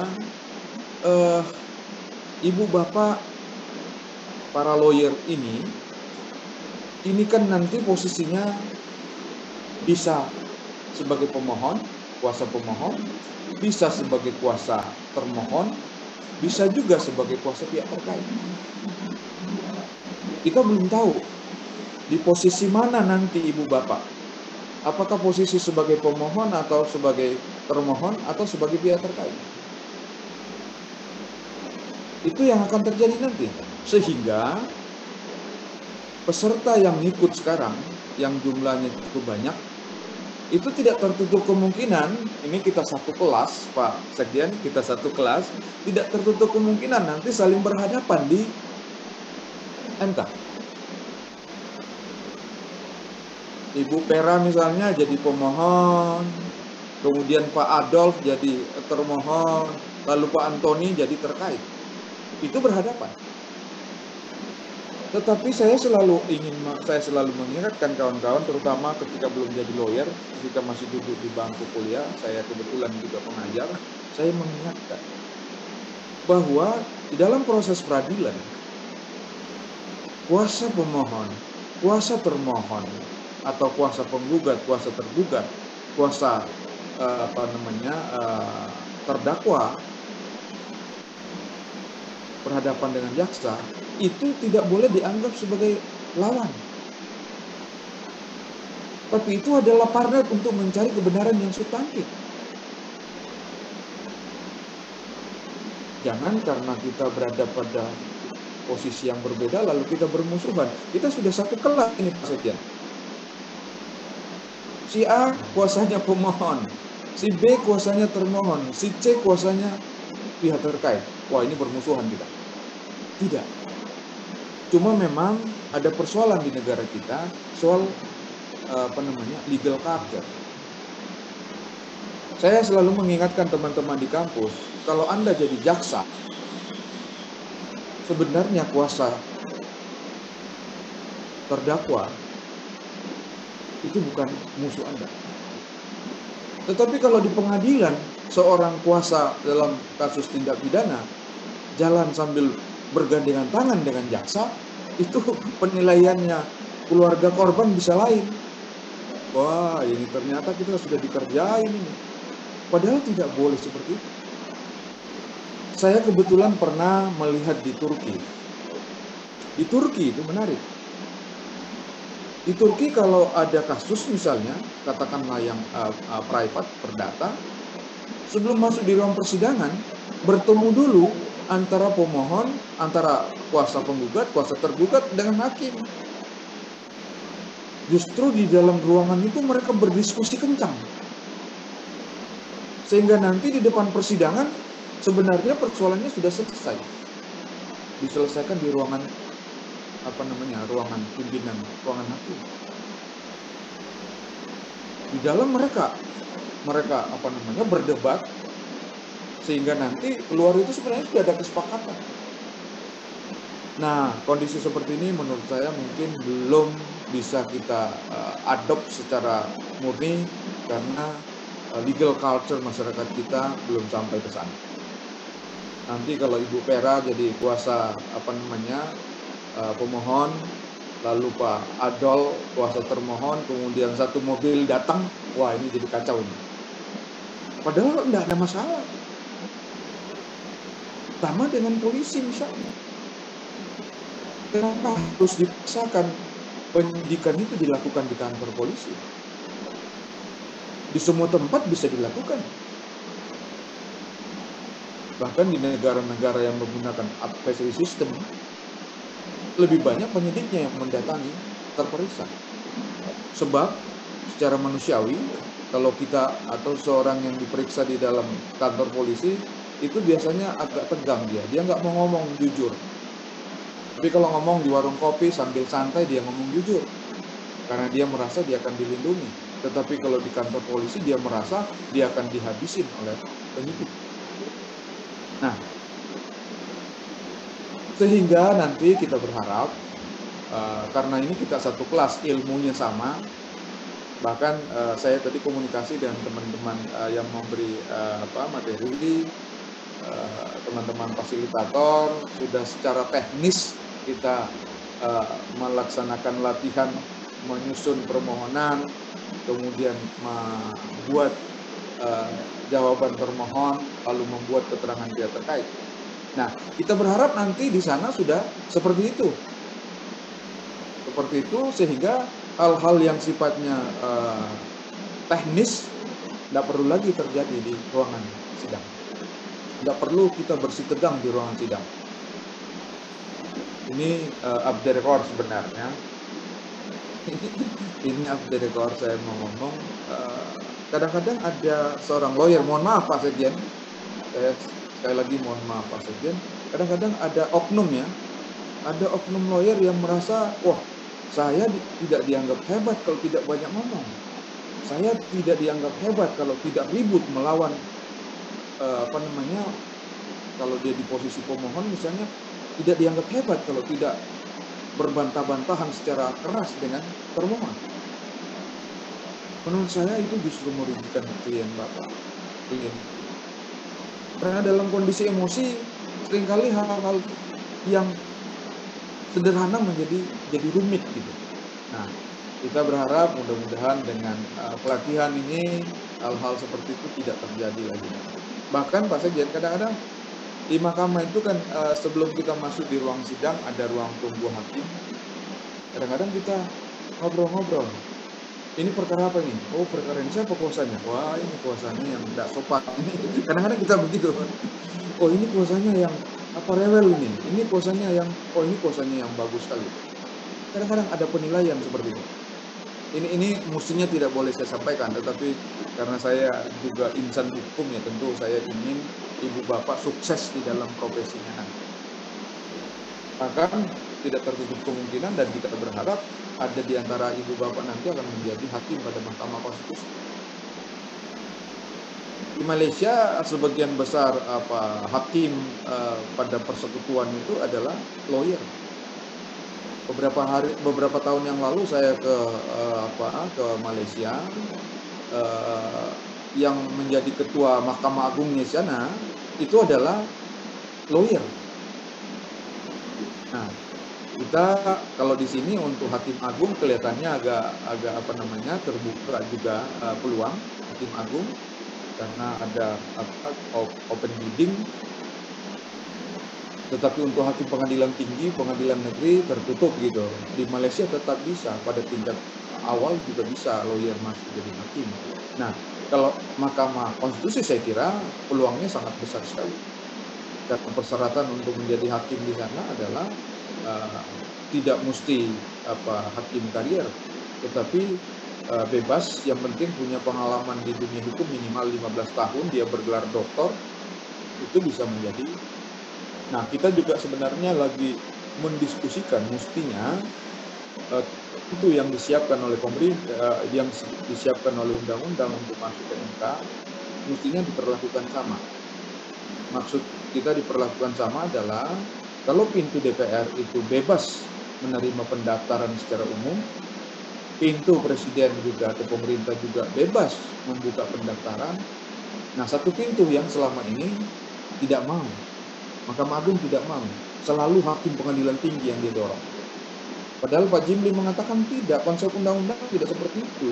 ibu bapak para lawyer ini kan nanti posisinya bisa sebagai pemohon, kuasa pemohon, bisa sebagai kuasa termohon, bisa juga sebagai kuasa pihak terkait. Kita belum tahu di posisi mana nanti ibu bapak. Apakah posisi sebagai pemohon atau sebagai termohon atau sebagai pihak terkait. Itu yang akan terjadi nanti. Sehingga peserta yang ikut sekarang, yang jumlahnya cukup banyak, itu tidak tertutup kemungkinan, ini kita satu kelas, Pak Sekjen, kita satu kelas, tidak tertutup kemungkinan nanti saling berhadapan di MK. Ibu Pera misalnya jadi pemohon, kemudian Pak Adolf jadi termohon, lalu Pak Antoni jadi terkait. Itu berhadapan. Tetapi saya selalu mengingatkan kawan-kawan, terutama ketika belum jadi lawyer, ketika masih duduk di bangku kuliah, saya kebetulan juga pengajar, saya mengingatkan bahwa di dalam proses peradilan, kuasa pemohon, kuasa termohon, atau kuasa penggugat, kuasa tergugat, kuasa terdakwa berhadapan dengan jaksa, itu tidak boleh dianggap sebagai lawan. Tapi itu adalah partner untuk mencari kebenaran yang substantif. Jangan karena kita berada pada posisi yang berbeda lalu kita bermusuhan. Kita sudah satu kelas ini Pak Sekjen. Si A kuasanya pemohon, si B kuasanya termohon, si C kuasanya pihak terkait. Wah, ini bermusuhan kita. Tidak. Cuma memang ada persoalan di negara kita soal legal culture. Saya selalu mengingatkan teman-teman di kampus, kalau Anda jadi jaksa, sebenarnya kuasa terdakwa itu bukan musuh Anda. Tetapi kalau di pengadilan seorang kuasa dalam kasus tindak pidana jalan sambil bergandengan tangan dengan jaksa, itu penilaiannya keluarga korban bisa lain. Wah, ini ternyata kita sudah dikerjain ini. Padahal tidak boleh seperti itu. Saya kebetulan pernah melihat di Turki. Di Turki itu menarik. Di Turki kalau ada kasus misalnya, katakanlah yang private, perdata, sebelum masuk di ruang persidangan, bertemu dulu antara pemohon, antara kuasa penggugat, kuasa tergugat dengan hakim. Justru di dalam ruangan itu mereka berdiskusi kencang. Sehingga nanti di depan persidangan sebenarnya persoalannya sudah selesai. Diselesaikan di ruangan ruangan pimpinan, ruangan hakim. Di dalam mereka berdebat, sehingga nanti keluar itu sebenarnya sudah ada kesepakatan. Nah, kondisi seperti ini menurut saya mungkin belum bisa kita adopt secara murni karena legal culture masyarakat kita belum sampai ke sana. Nanti kalau Ibu Pera jadi kuasa pemohon, lalu Pak Adol kuasa termohon, kemudian satu mobil datang, wah ini jadi kacau ini. Padahal tidak ada masalah. Sama dengan polisi misalnya. Kenapa harus dipaksakan penyidikan itu dilakukan di kantor polisi? Di semua tempat bisa dilakukan. Bahkan di negara-negara yang menggunakan advisory system, lebih banyak penyidiknya yang mendatangi terperiksa. Sebab secara manusiawi, kalau kita atau seorang yang diperiksa di dalam kantor polisi, itu biasanya agak tegang dia nggak mau ngomong jujur. Tapi kalau ngomong di warung kopi sambil santai, dia ngomong jujur. Karena dia merasa dia akan dilindungi. Tetapi kalau di kantor polisi, dia merasa dia akan dihabisin oleh penyidik. Nah, sehingga nanti kita berharap, karena ini kita satu kelas, ilmunya sama, bahkan saya tadi komunikasi dengan teman-teman yang memberi materi, teman-teman fasilitator, sudah secara teknis kita melaksanakan latihan menyusun permohonan, kemudian membuat jawaban termohon, lalu membuat keterangan pihak terkait. Nah, kita berharap nanti di sana sudah seperti itu. Seperti itu sehingga hal-hal yang sifatnya teknis tidak perlu lagi terjadi di ruangan sidang. Tidak perlu kita bersitegang di ruangan sidang. Ini up the record sebenarnya. Ini up the record, saya mau ngomong. Kadang-kadang ada seorang lawyer, mohon maaf Pak Sekjen, saya sekali lagi mohon maaf Pak Sekjen, kadang-kadang ada oknum ya, ada oknum lawyer yang merasa, wah saya tidak dianggap hebat kalau tidak banyak ngomong, saya tidak dianggap hebat kalau tidak ribut melawan kalau dia di posisi pemohon misalnya, tidak dianggap hebat kalau tidak berbantah-bantahan secara keras dengan termohon. Menurut saya itu justru merugikan klien Bapak. Karena dalam kondisi emosi, seringkali hal-hal yang sederhana jadi rumit gitu. Nah, kita berharap mudah-mudahan dengan pelatihan ini, hal-hal seperti itu tidak terjadi lagi. Bahkan Pak Sekjen, kadang-kadang di mahkamah itu kan sebelum kita masuk di ruang sidang, ada ruang tunggu hakim. Kadang-kadang kita ngobrol-ngobrol. Ini perkara apa nih? Oh, perkara ini siapa kuasanya? Wah, ini kuasanya yang tidak sopan. Ini kadang-kadang kita begitu. Oh, ini kuasanya yang rewel ini. Ini kuasanya yang yang bagus sekali. Kadang-kadang ada penilaian seperti itu. Ini mestinya tidak boleh saya sampaikan, tetapi karena saya juga insan hukum ya, tentu saya ingin ibu bapak sukses di dalam profesinya nanti. Bahkan tidak tertutup kemungkinan dan kita berharap ada di antara ibu bapak nanti akan menjadi hakim pada Mahkamah Konstitusi. Di Malaysia sebagian besar hakim pada persekutuan itu adalah lawyer. Beberapa tahun yang lalu saya ke Malaysia, yang menjadi ketua Mahkamah Agungnya sana itu adalah lawyer. Nah, kita kalau di sini untuk hakim agung kelihatannya agak terbuka juga peluang hakim agung karena ada open bidding. Tetapi untuk hakim pengadilan tinggi, pengadilan negeri tertutup gitu. Di Malaysia tetap bisa, pada tingkat awal juga bisa lawyer masuk jadi hakim. Nah, kalau Mahkamah Konstitusi saya kira peluangnya sangat besar sekali. Dan persyaratan untuk menjadi hakim di sana adalah tidak mesti hakim karier, tetapi bebas, yang penting punya pengalaman di dunia hukum minimal 15 tahun, dia bergelar doktor, itu bisa menjadi. Nah, kita juga sebenarnya lagi mendiskusikan mestinya itu yang disiapkan oleh pemerintah, yang disiapkan oleh undang-undang untuk masuk ke MK, mestinya diperlakukan sama. Maksud kita diperlakukan sama adalah kalau pintu DPR itu bebas menerima pendaftaran secara umum, pintu presiden juga atau pemerintah juga bebas membuka pendaftaran. Nah, satu pintu yang selama ini tidak mau, Mahkamah Agung tidak mau. Selalu hakim pengadilan tinggi yang didorong. Padahal Pak Jimli mengatakan tidak, konsep undang-undang tidak seperti itu.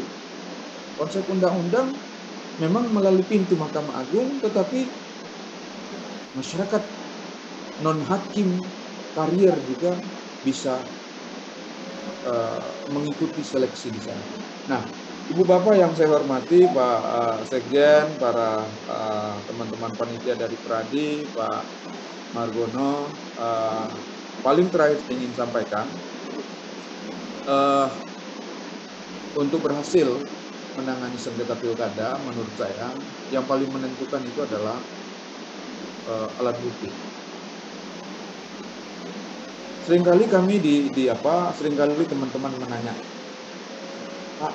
Konsep undang-undang memang melalui pintu Mahkamah Agung, tetapi masyarakat non-hakim karier juga bisa mengikuti seleksi di sana. Nah, Ibu Bapak yang saya hormati, Pak Sekjen, para teman-teman panitia dari Pradi, Pak Margono, paling terakhir saya ingin sampaikan, untuk berhasil menangani sengketa pilkada, menurut saya yang paling menentukan itu adalah alat bukti. Seringkali kami seringkali teman-teman menanya, Pak,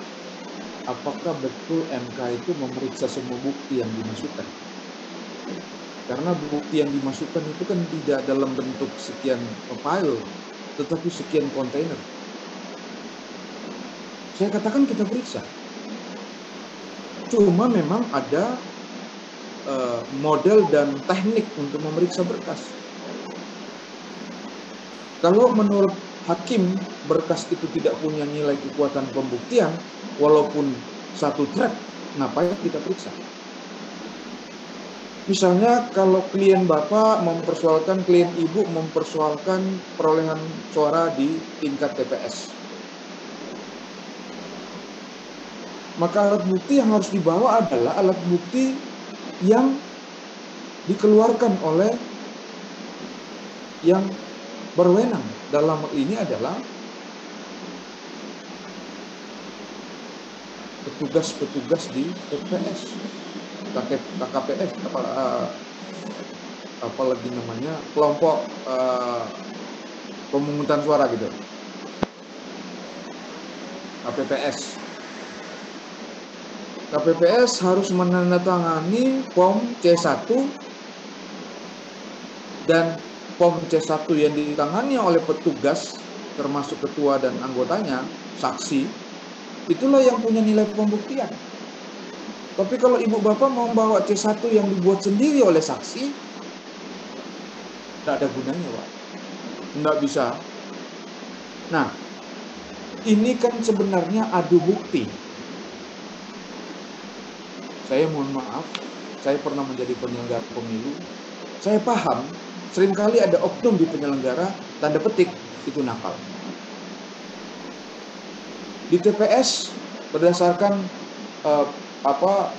apakah betul MK itu memeriksa semua bukti yang dimasukkan? Karena bukti yang dimasukkan itu kan tidak dalam bentuk sekian file, tetapi sekian kontainer. Saya katakan kita periksa. Cuma memang ada model dan teknik untuk memeriksa berkas. Kalau menurut hakim berkas itu tidak punya nilai kekuatan pembuktian, walaupun satu track, ngapain kita periksa? Misalnya kalau klien Bapak mempersoalkan, klien Ibu mempersoalkan perolehan suara di tingkat TPS. Maka alat bukti yang harus dibawa adalah alat bukti yang dikeluarkan oleh yang berwenang. Dalam hal ini adalah petugas-petugas di TPS, KKPS, apalagi namanya, kelompok pemungutan suara gitu, KPPS. KPPS harus menandatangani POM C1 dan POM C1 yang ditangani oleh petugas, termasuk ketua dan anggotanya, saksi, itulah yang punya nilai pembuktian. Tapi kalau Ibu Bapak mau membawa C1 yang dibuat sendiri oleh saksi, tidak ada gunanya, Pak. Tidak bisa. Nah, ini kan sebenarnya adu bukti. Saya mohon maaf, saya pernah menjadi penyelenggara pemilu. Saya paham, seringkali ada oknum di penyelenggara, tanda petik, itu nakal. Di TPS, berdasarkan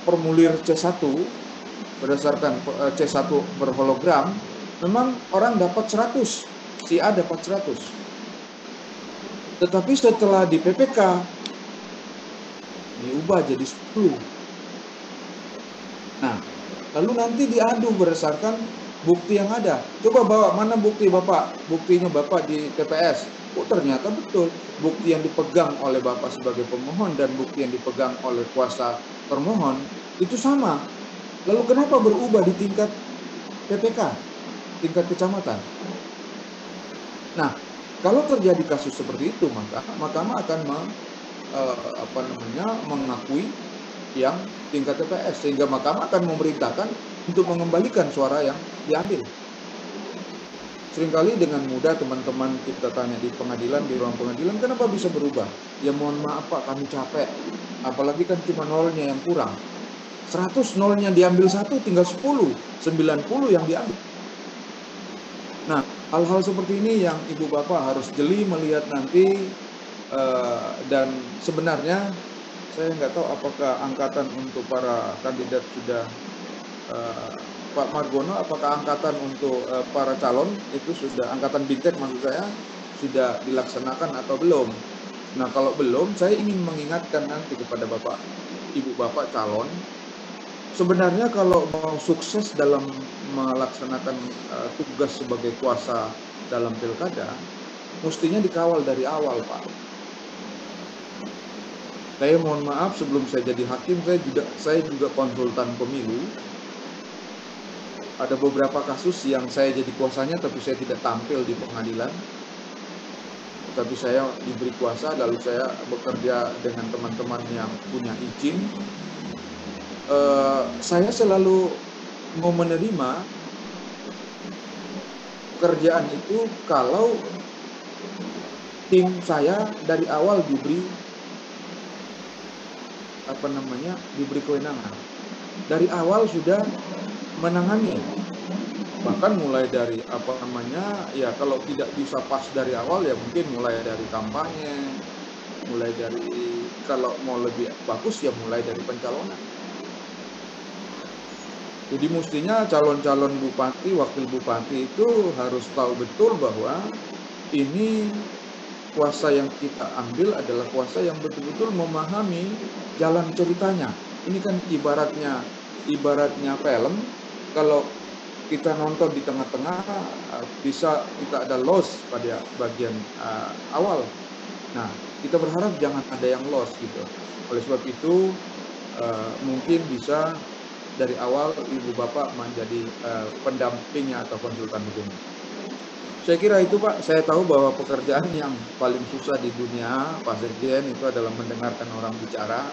formulir C1, berdasarkan C1 berhologram, memang orang dapat 100, si A dapat 100. Tetapi setelah di PPK, diubah jadi 10. Nah, lalu nanti diadu berdasarkan bukti yang ada. Coba bawa, mana bukti Bapak? Buktinya Bapak di TPS. Oh, ternyata betul. Bukti yang dipegang oleh Bapak sebagai pemohon dan bukti yang dipegang oleh kuasa termohon itu sama. Lalu kenapa berubah di tingkat PPK, tingkat kecamatan? Nah, kalau terjadi kasus seperti itu, maka Mahkamah akan mengakui yang tingkat TPS, sehingga Mahkamah akan memerintahkan untuk mengembalikan suara yang diambil. Seringkali dengan mudah teman-teman kita tanya di pengadilan, di ruang pengadilan, kenapa bisa berubah? Ya mohon maaf Pak, kami capek. Apalagi kan cuma nolnya yang kurang. 100 nolnya diambil 1, tinggal 10, 90 yang diambil. Nah, hal-hal seperti ini yang Ibu Bapak harus jeli melihat nanti, dan sebenarnya saya nggak tahu apakah angkatan untuk para kandidat sudah, Pak Margono, apakah angkatan untuk para calon itu sudah, angkatan bintek maksud saya, sudah dilaksanakan atau belum. Nah kalau belum, saya ingin mengingatkan nanti kepada Bapak, Ibu Bapak calon, sebenarnya kalau mau sukses dalam melaksanakan tugas sebagai kuasa dalam pilkada, mestinya dikawal dari awal Pak. Saya mohon maaf, sebelum saya jadi hakim, saya juga konsultan pemilu. Ada beberapa kasus yang saya jadi kuasanya, tapi saya tidak tampil di pengadilan. Tapi saya diberi kuasa, lalu saya bekerja dengan teman-teman yang punya izin. Saya selalu mau menerima pekerjaan itu kalau tim saya dari awal diberi diberi kewenangan. Dari awal sudah menangani. Bahkan mulai dari ya kalau tidak bisa pas dari awal ya mungkin mulai dari kampanye, mulai dari kalau mau lebih bagus ya mulai dari pencalonan. Jadi mestinya calon-calon bupati, wakil bupati itu harus tahu betul bahwa ini kuasa yang kita ambil adalah kuasa yang betul-betul memahami jalan ceritanya. Ini kan ibaratnya film. Kalau kita nonton di tengah-tengah, bisa kita ada loss pada bagian awal. Nah, kita berharap jangan ada yang loss gitu. Oleh sebab itu, mungkin bisa dari awal Ibu Bapak menjadi pendampingnya atau konsultan hukum. Saya kira itu Pak, saya tahu bahwa pekerjaan yang paling susah di dunia Pak Sekjen itu adalah mendengarkan orang bicara.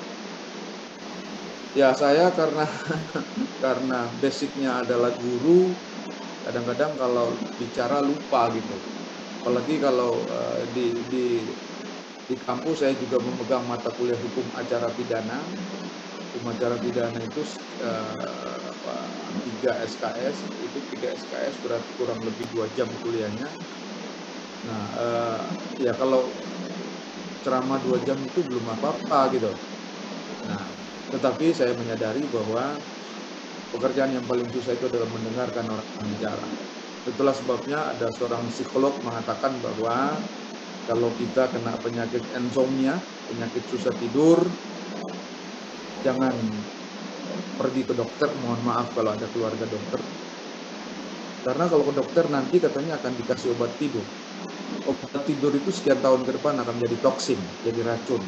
Ya saya karena basicnya adalah guru, kadang-kadang kalau bicara lupa gitu. Apalagi kalau di kampus saya juga memegang mata kuliah hukum acara pidana. Hukum acara pidana itu 3 SKS, itu 3 SKS berarti kurang lebih 2 jam kuliahnya. Nah, ya kalau ceramah 2 jam itu belum apa-apa gitu. Nah, tetapi saya menyadari bahwa pekerjaan yang paling susah itu adalah mendengarkan orang bicara. Itulah sebabnya ada seorang psikolog mengatakan bahwa kalau kita kena penyakit insomnia, penyakit susah tidur, jangan pergi ke dokter, mohon maaf kalau ada keluarga dokter. Karena kalau ke dokter nanti katanya akan dikasih obat tidur. Obat tidur itu sekian tahun ke depan akan menjadi toksin, jadi racun.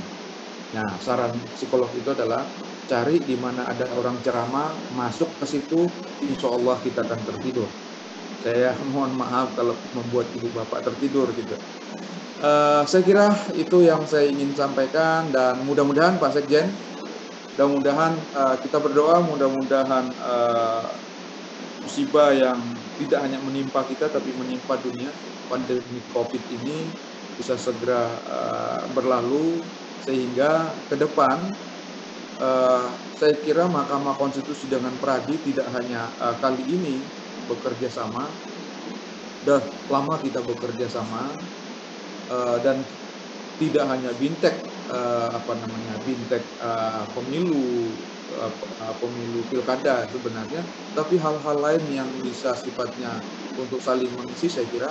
Nah, saran psikolog itu adalah cari di mana ada orang ceramah, masuk ke situ, insya Allah kita akan tertidur. Saya mohon maaf kalau membuat ibu bapak tertidur gitu. Saya kira itu yang saya ingin sampaikan dan mudah-mudahan Pak Sekjen, mudah-mudahan kita berdoa, mudah-mudahan musibah yang tidak hanya menimpa kita tapi menimpa dunia, pandemi COVID ini bisa segera berlalu sehingga ke depan saya kira Mahkamah Konstitusi dengan Pradi tidak hanya kali ini bekerja sama, sudah lama kita bekerja sama dan tidak hanya bintek bintek pemilu pilkada sebenarnya, tapi hal-hal lain yang bisa sifatnya untuk saling mengisi saya kira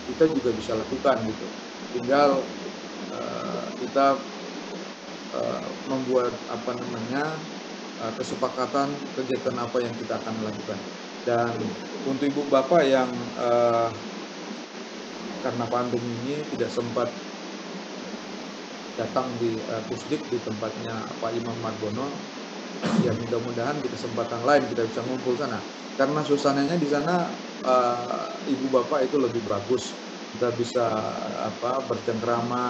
kita juga bisa lakukan gitu. Tinggal kita membuat kesepakatan kegiatan apa yang kita akan lakukan. Dan untuk ibu bapak yang karena pandemi ini tidak sempat datang di Pusdik di tempatnya Pak Imam Margono, ya mudah-mudahan di kesempatan lain kita bisa ngumpul sana. Karena suasananya di sana ibu bapak itu lebih bagus, kita bisa bercengkrama.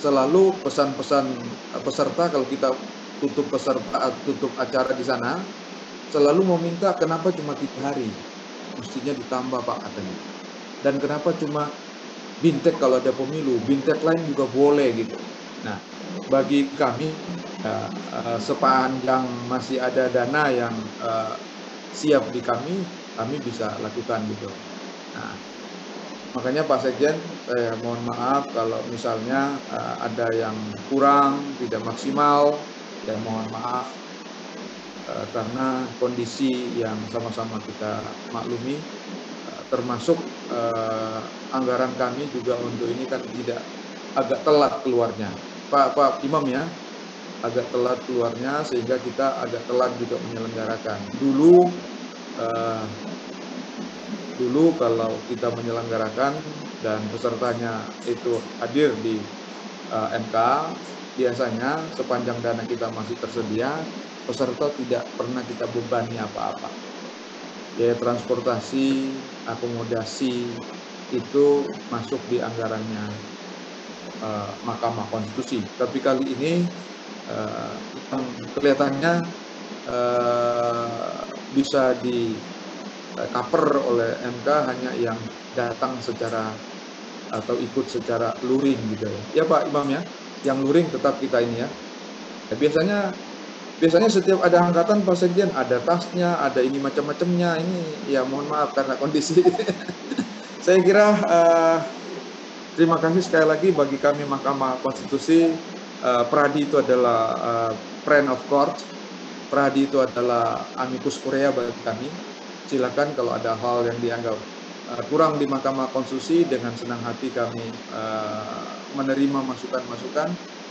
Selalu pesan-pesan peserta kalau kita tutup acara di sana selalu meminta kenapa cuma 3 hari, mestinya ditambah Pak katanya. Dan kenapa cuma bintek kalau ada pemilu, bintek lain juga boleh gitu. Nah, bagi kami sepanjang masih ada dana yang siap di kami bisa lakukan gitu. Nah, makanya Pak Sekjen, saya mohon maaf kalau misalnya ada yang kurang, tidak maksimal, ya mohon maaf karena kondisi yang sama-sama kita maklumi, termasuk anggaran kami juga untuk ini kan tidak agak telat keluarnya. Pak Imam ya, agak telat keluarnya sehingga kita agak telat juga menyelenggarakan. Dulu kalau kita menyelenggarakan dan pesertanya itu hadir di MK, biasanya sepanjang dana kita masih tersedia, peserta tidak pernah kita bebani apa-apa. Biaya transportasi, akomodasi, itu masuk di anggarannya Mahkamah Konstitusi. Tapi kali ini kelihatannya bisa di cover oleh MK hanya yang datang secara atau ikut secara luring gitu ya. Ya Pak Imam ya, yang luring tetap kita ini ya. Biasanya setiap ada angkatan Pak Sekjen ada tasnya, ada ini macam-macamnya. Ini ya mohon maaf karena kondisi. Saya kira terima kasih sekali lagi bagi kami Mahkamah Konstitusi. Pradi itu adalah friend of court. Pradi itu adalah amicus curiae bagi kami. Silakan kalau ada hal yang dianggap kurang di Mahkamah Konstitusi, dengan senang hati kami menerima masukan-masukan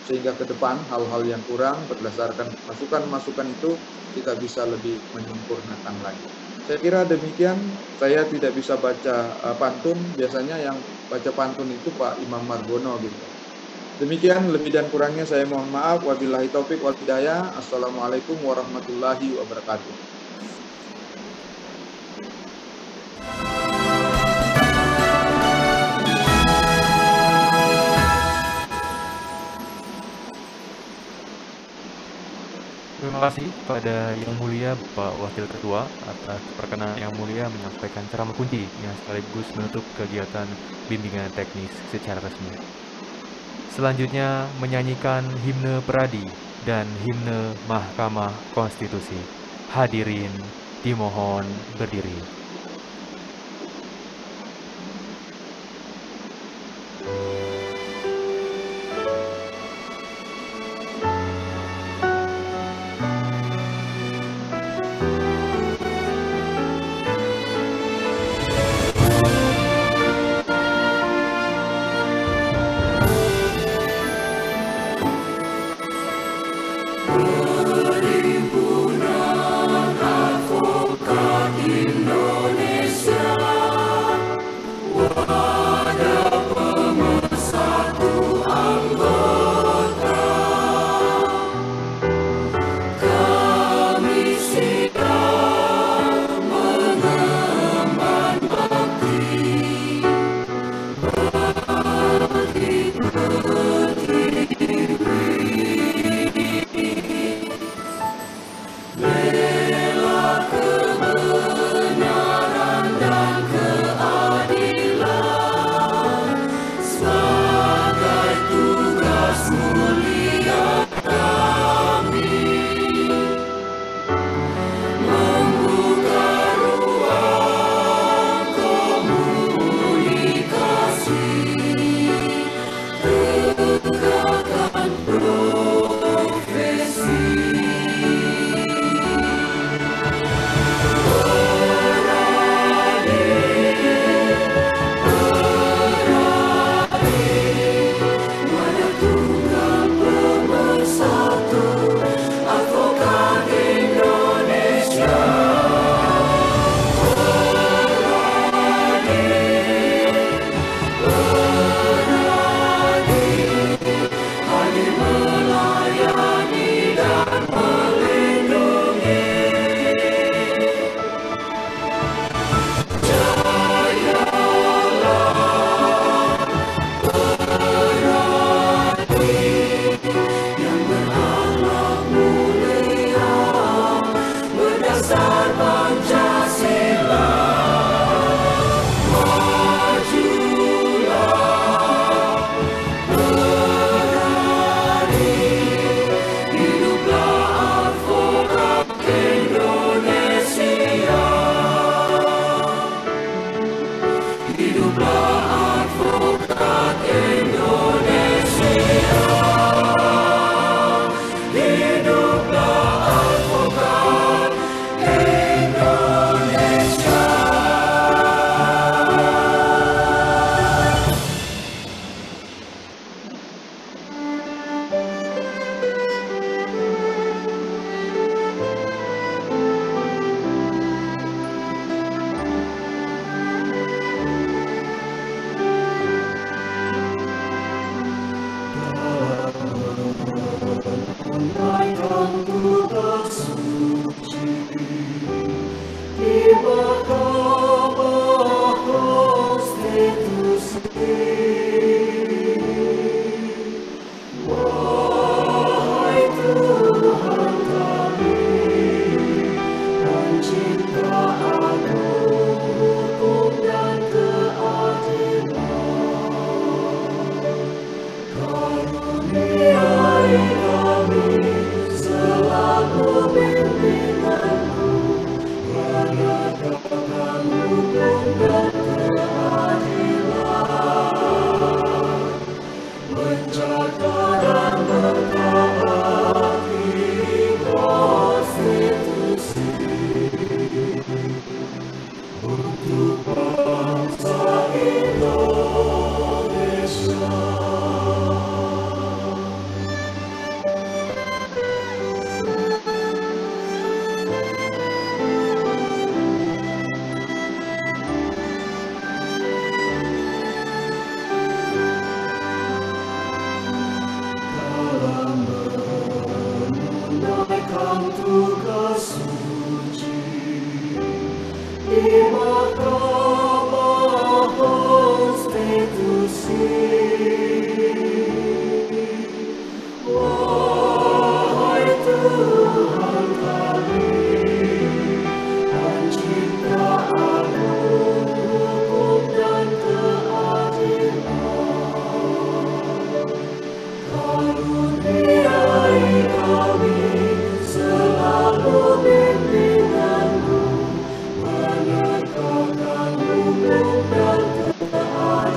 sehingga ke depan hal-hal yang kurang berdasarkan masukan-masukan itu kita bisa lebih menyempurnakan lagi. Saya kira demikian. Saya tidak bisa baca pantun, biasanya yang baca pantun itu Pak Imam Margono gitu. Demikian, lebih dan kurangnya saya mohon maaf. Wabillahi taufik wal hidayah. Assalamualaikum warahmatullahi wabarakatuh. Terima kasih pada Yang Mulia Bapak Wakil Ketua atas perkenan Yang Mulia menyampaikan ceramah kunci yang sekaligus menutup kegiatan bimbingan teknis secara resmi. Selanjutnya menyanyikan himne Pradi dan himne Mahkamah Konstitusi. Hadirin dimohon berdiri. dan keadilan, menjaga dan mentaati konstitusi untuk bangsa Indonesia. Tugas suci di Mahkamah Konstitusi, wahai Tuhan kami, penciptaan hukum dan keadilan, karuniai kami selalu bimbinganmu, menegakkan hukum dan keadilan,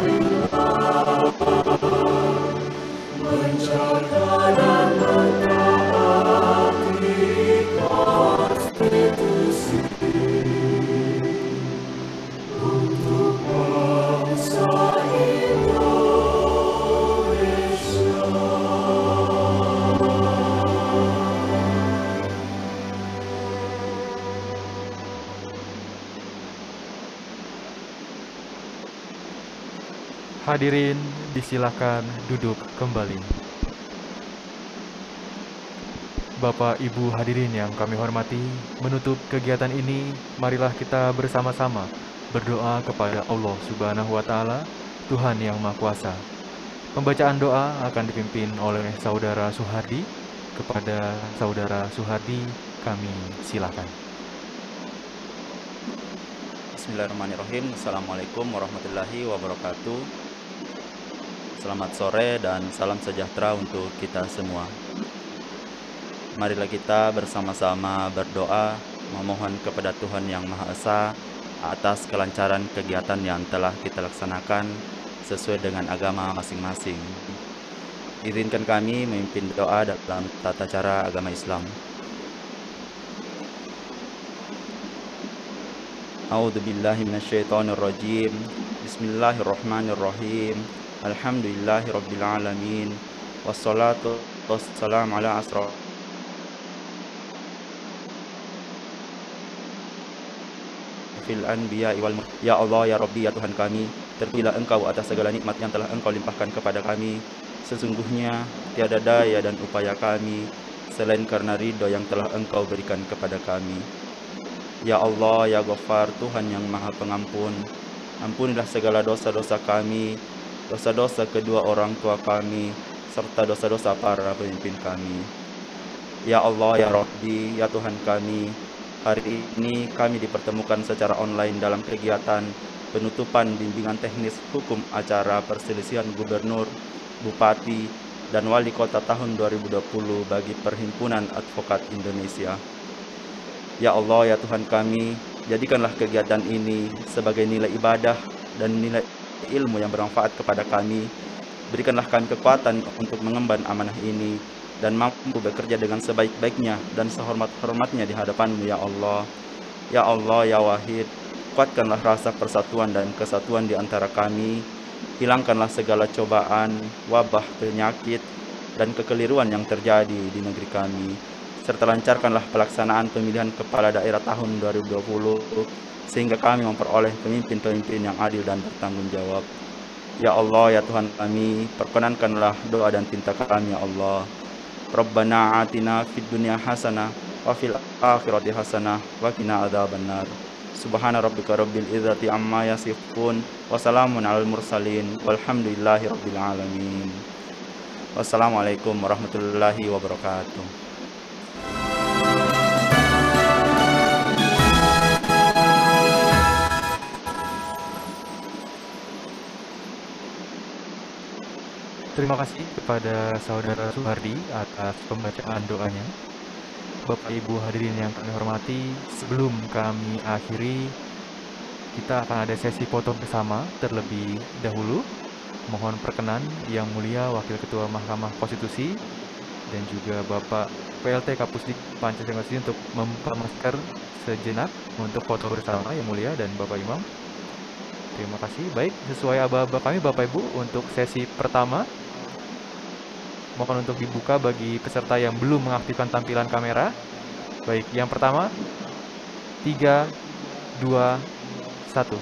menjaga dan mentaati konstitusi untuk bangsa Indonesia. Hadirin disilakan duduk kembali. Bapak Ibu hadirin yang kami hormati, menutup kegiatan ini, marilah kita bersama-sama berdoa kepada Allah Subhanahu wa Ta'ala, Tuhan yang Maha Kuasa. Pembacaan doa akan dipimpin oleh Saudara Suhardi. Kepada Saudara Suhardi, kami silakan. Bismillahirrahmanirrahim. Assalamualaikum warahmatullahi wabarakatuh. Selamat sore dan salam sejahtera untuk kita semua. Marilah kita bersama-sama berdoa, memohon kepada Tuhan Yang Maha Esa atas kelancaran kegiatan yang telah kita laksanakan sesuai dengan agama masing-masing. Izinkan kami memimpin doa dalam tata cara agama Islam. A'udzubillahi minasyaitonirrajim. Bismillahirrahmanirrahim. Alhamdulillahirabbil alamin. Wassalatu wassalamu ala asrofil anbiya wal mursalin. Ya Allah, ya Rabbi, ya Tuhan kami, terpujilah Engkau atas segala nikmat yang telah Engkau limpahkan kepada kami. Sesungguhnya tiada daya dan upaya kami selain karena ridho yang telah Engkau berikan kepada kami. Ya Allah, ya Ghaffar, Tuhan yang Maha Pengampun, ampunilah segala dosa-dosa kami, dosa-dosa kedua orang tua kami, serta dosa-dosa para pemimpin kami. Ya Allah, ya Rabbi, ya Tuhan kami, hari ini kami dipertemukan secara online dalam kegiatan penutupan bimbingan teknis hukum acara perselisihan gubernur, bupati, dan wali kota tahun 2020 bagi Perhimpunan Advokat Indonesia. Ya Allah, ya Tuhan kami, jadikanlah kegiatan ini sebagai nilai ibadah dan nilai ilmu yang bermanfaat kepada kami. Berikanlah kami kekuatan untuk mengemban amanah ini dan mampu bekerja dengan sebaik-baiknya dan sehormat-hormatnya di hadapan-Mu, ya Allah. Ya Allah, ya Wahid, kuatkanlah rasa persatuan dan kesatuan di antara kami. Hilangkanlah segala cobaan, wabah, penyakit, dan kekeliruan yang terjadi di negeri kami. Serta lancarkanlah pelaksanaan pemilihan kepala daerah tahun 2020 sehingga kami memperoleh pemimpin-pemimpin yang adil dan bertanggung jawab. Ya Allah, ya Tuhan kami, perkenankanlah doa dan tinta kami, ya Allah. Rabbana atina fid dunya hasanah wa fil akhirati hasanah wa qina adzabannar. Subhana rabbika rabbil izzati amma yasifun wa salamun alal mursalin walhamdulillahi rabbil alamin. Wassalamualaikum warahmatullahi wabarakatuh. Terima kasih kepada Saudara Suhardi atas pembacaan doanya. Bapak Ibu hadirin yang kami hormati, sebelum kami akhiri, kita akan ada sesi foto bersama terlebih dahulu. Mohon perkenan Yang Mulia Wakil Ketua Mahkamah Konstitusi dan juga Bapak PLT Kapusdik Pancasila untuk membuka masker sejenak untuk foto bersama Yang Mulia dan Bapak Imam. Terima kasih. Baik, sesuai aba-aba kami Bapak Ibu untuk sesi pertama. Mohon untuk dibuka bagi peserta yang belum mengaktifkan tampilan kamera. Baik, yang pertama 3, 2, 1.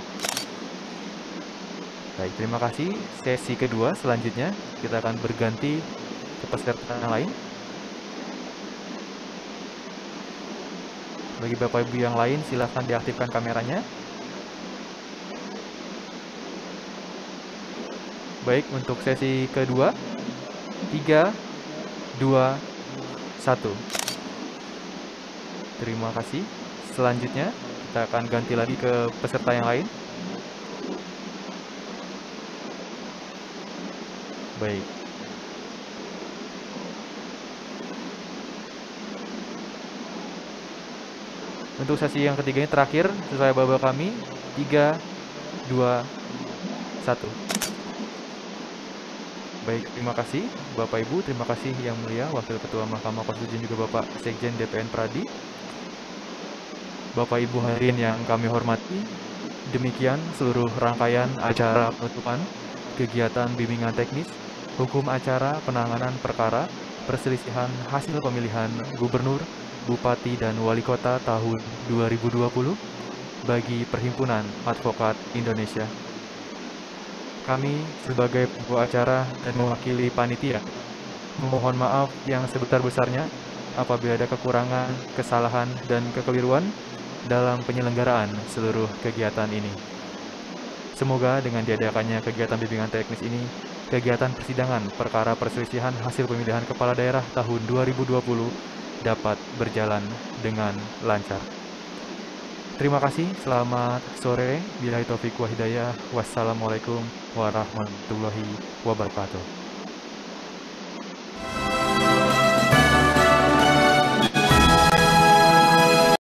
Baik, terima kasih. Sesi kedua selanjutnya kita akan berganti ke peserta yang lain. Bagi Bapak Ibu yang lain silakan diaktifkan kameranya. Baik, untuk sesi kedua 3, 2, 1. Terima kasih. Selanjutnya kita akan ganti lagi ke peserta yang lain. Baik. Untuk sesi yang ketiga ini terakhir sesuai aba-aba kami 3, 2, 1. Baik, terima kasih Bapak Ibu, terima kasih Yang Mulia Wakil Ketua Mahkamah Konstitusi dan juga Bapak Sekjen DPN Pradi. Bapak Ibu hadirin yang kami hormati, demikian seluruh rangkaian acara penutupan kegiatan bimbingan teknis hukum acara penanganan perkara perselisihan hasil pemilihan gubernur, bupati, dan wali kota tahun 2020 bagi Perhimpunan Advokat Indonesia. Kami sebagai pembawa acara dan mewakili panitia memohon maaf yang sebesar-besarnya apabila ada kekurangan, kesalahan, dan kekeliruan dalam penyelenggaraan seluruh kegiatan ini. Semoga dengan diadakannya kegiatan bimbingan teknis ini, kegiatan persidangan perkara perselisihan hasil pemilihan kepala daerah tahun 2020 dapat berjalan dengan lancar. Terima kasih, selamat sore. Billahi taufiq wa hidayah. Wassalamualaikum warahmatullahi wabarakatuh.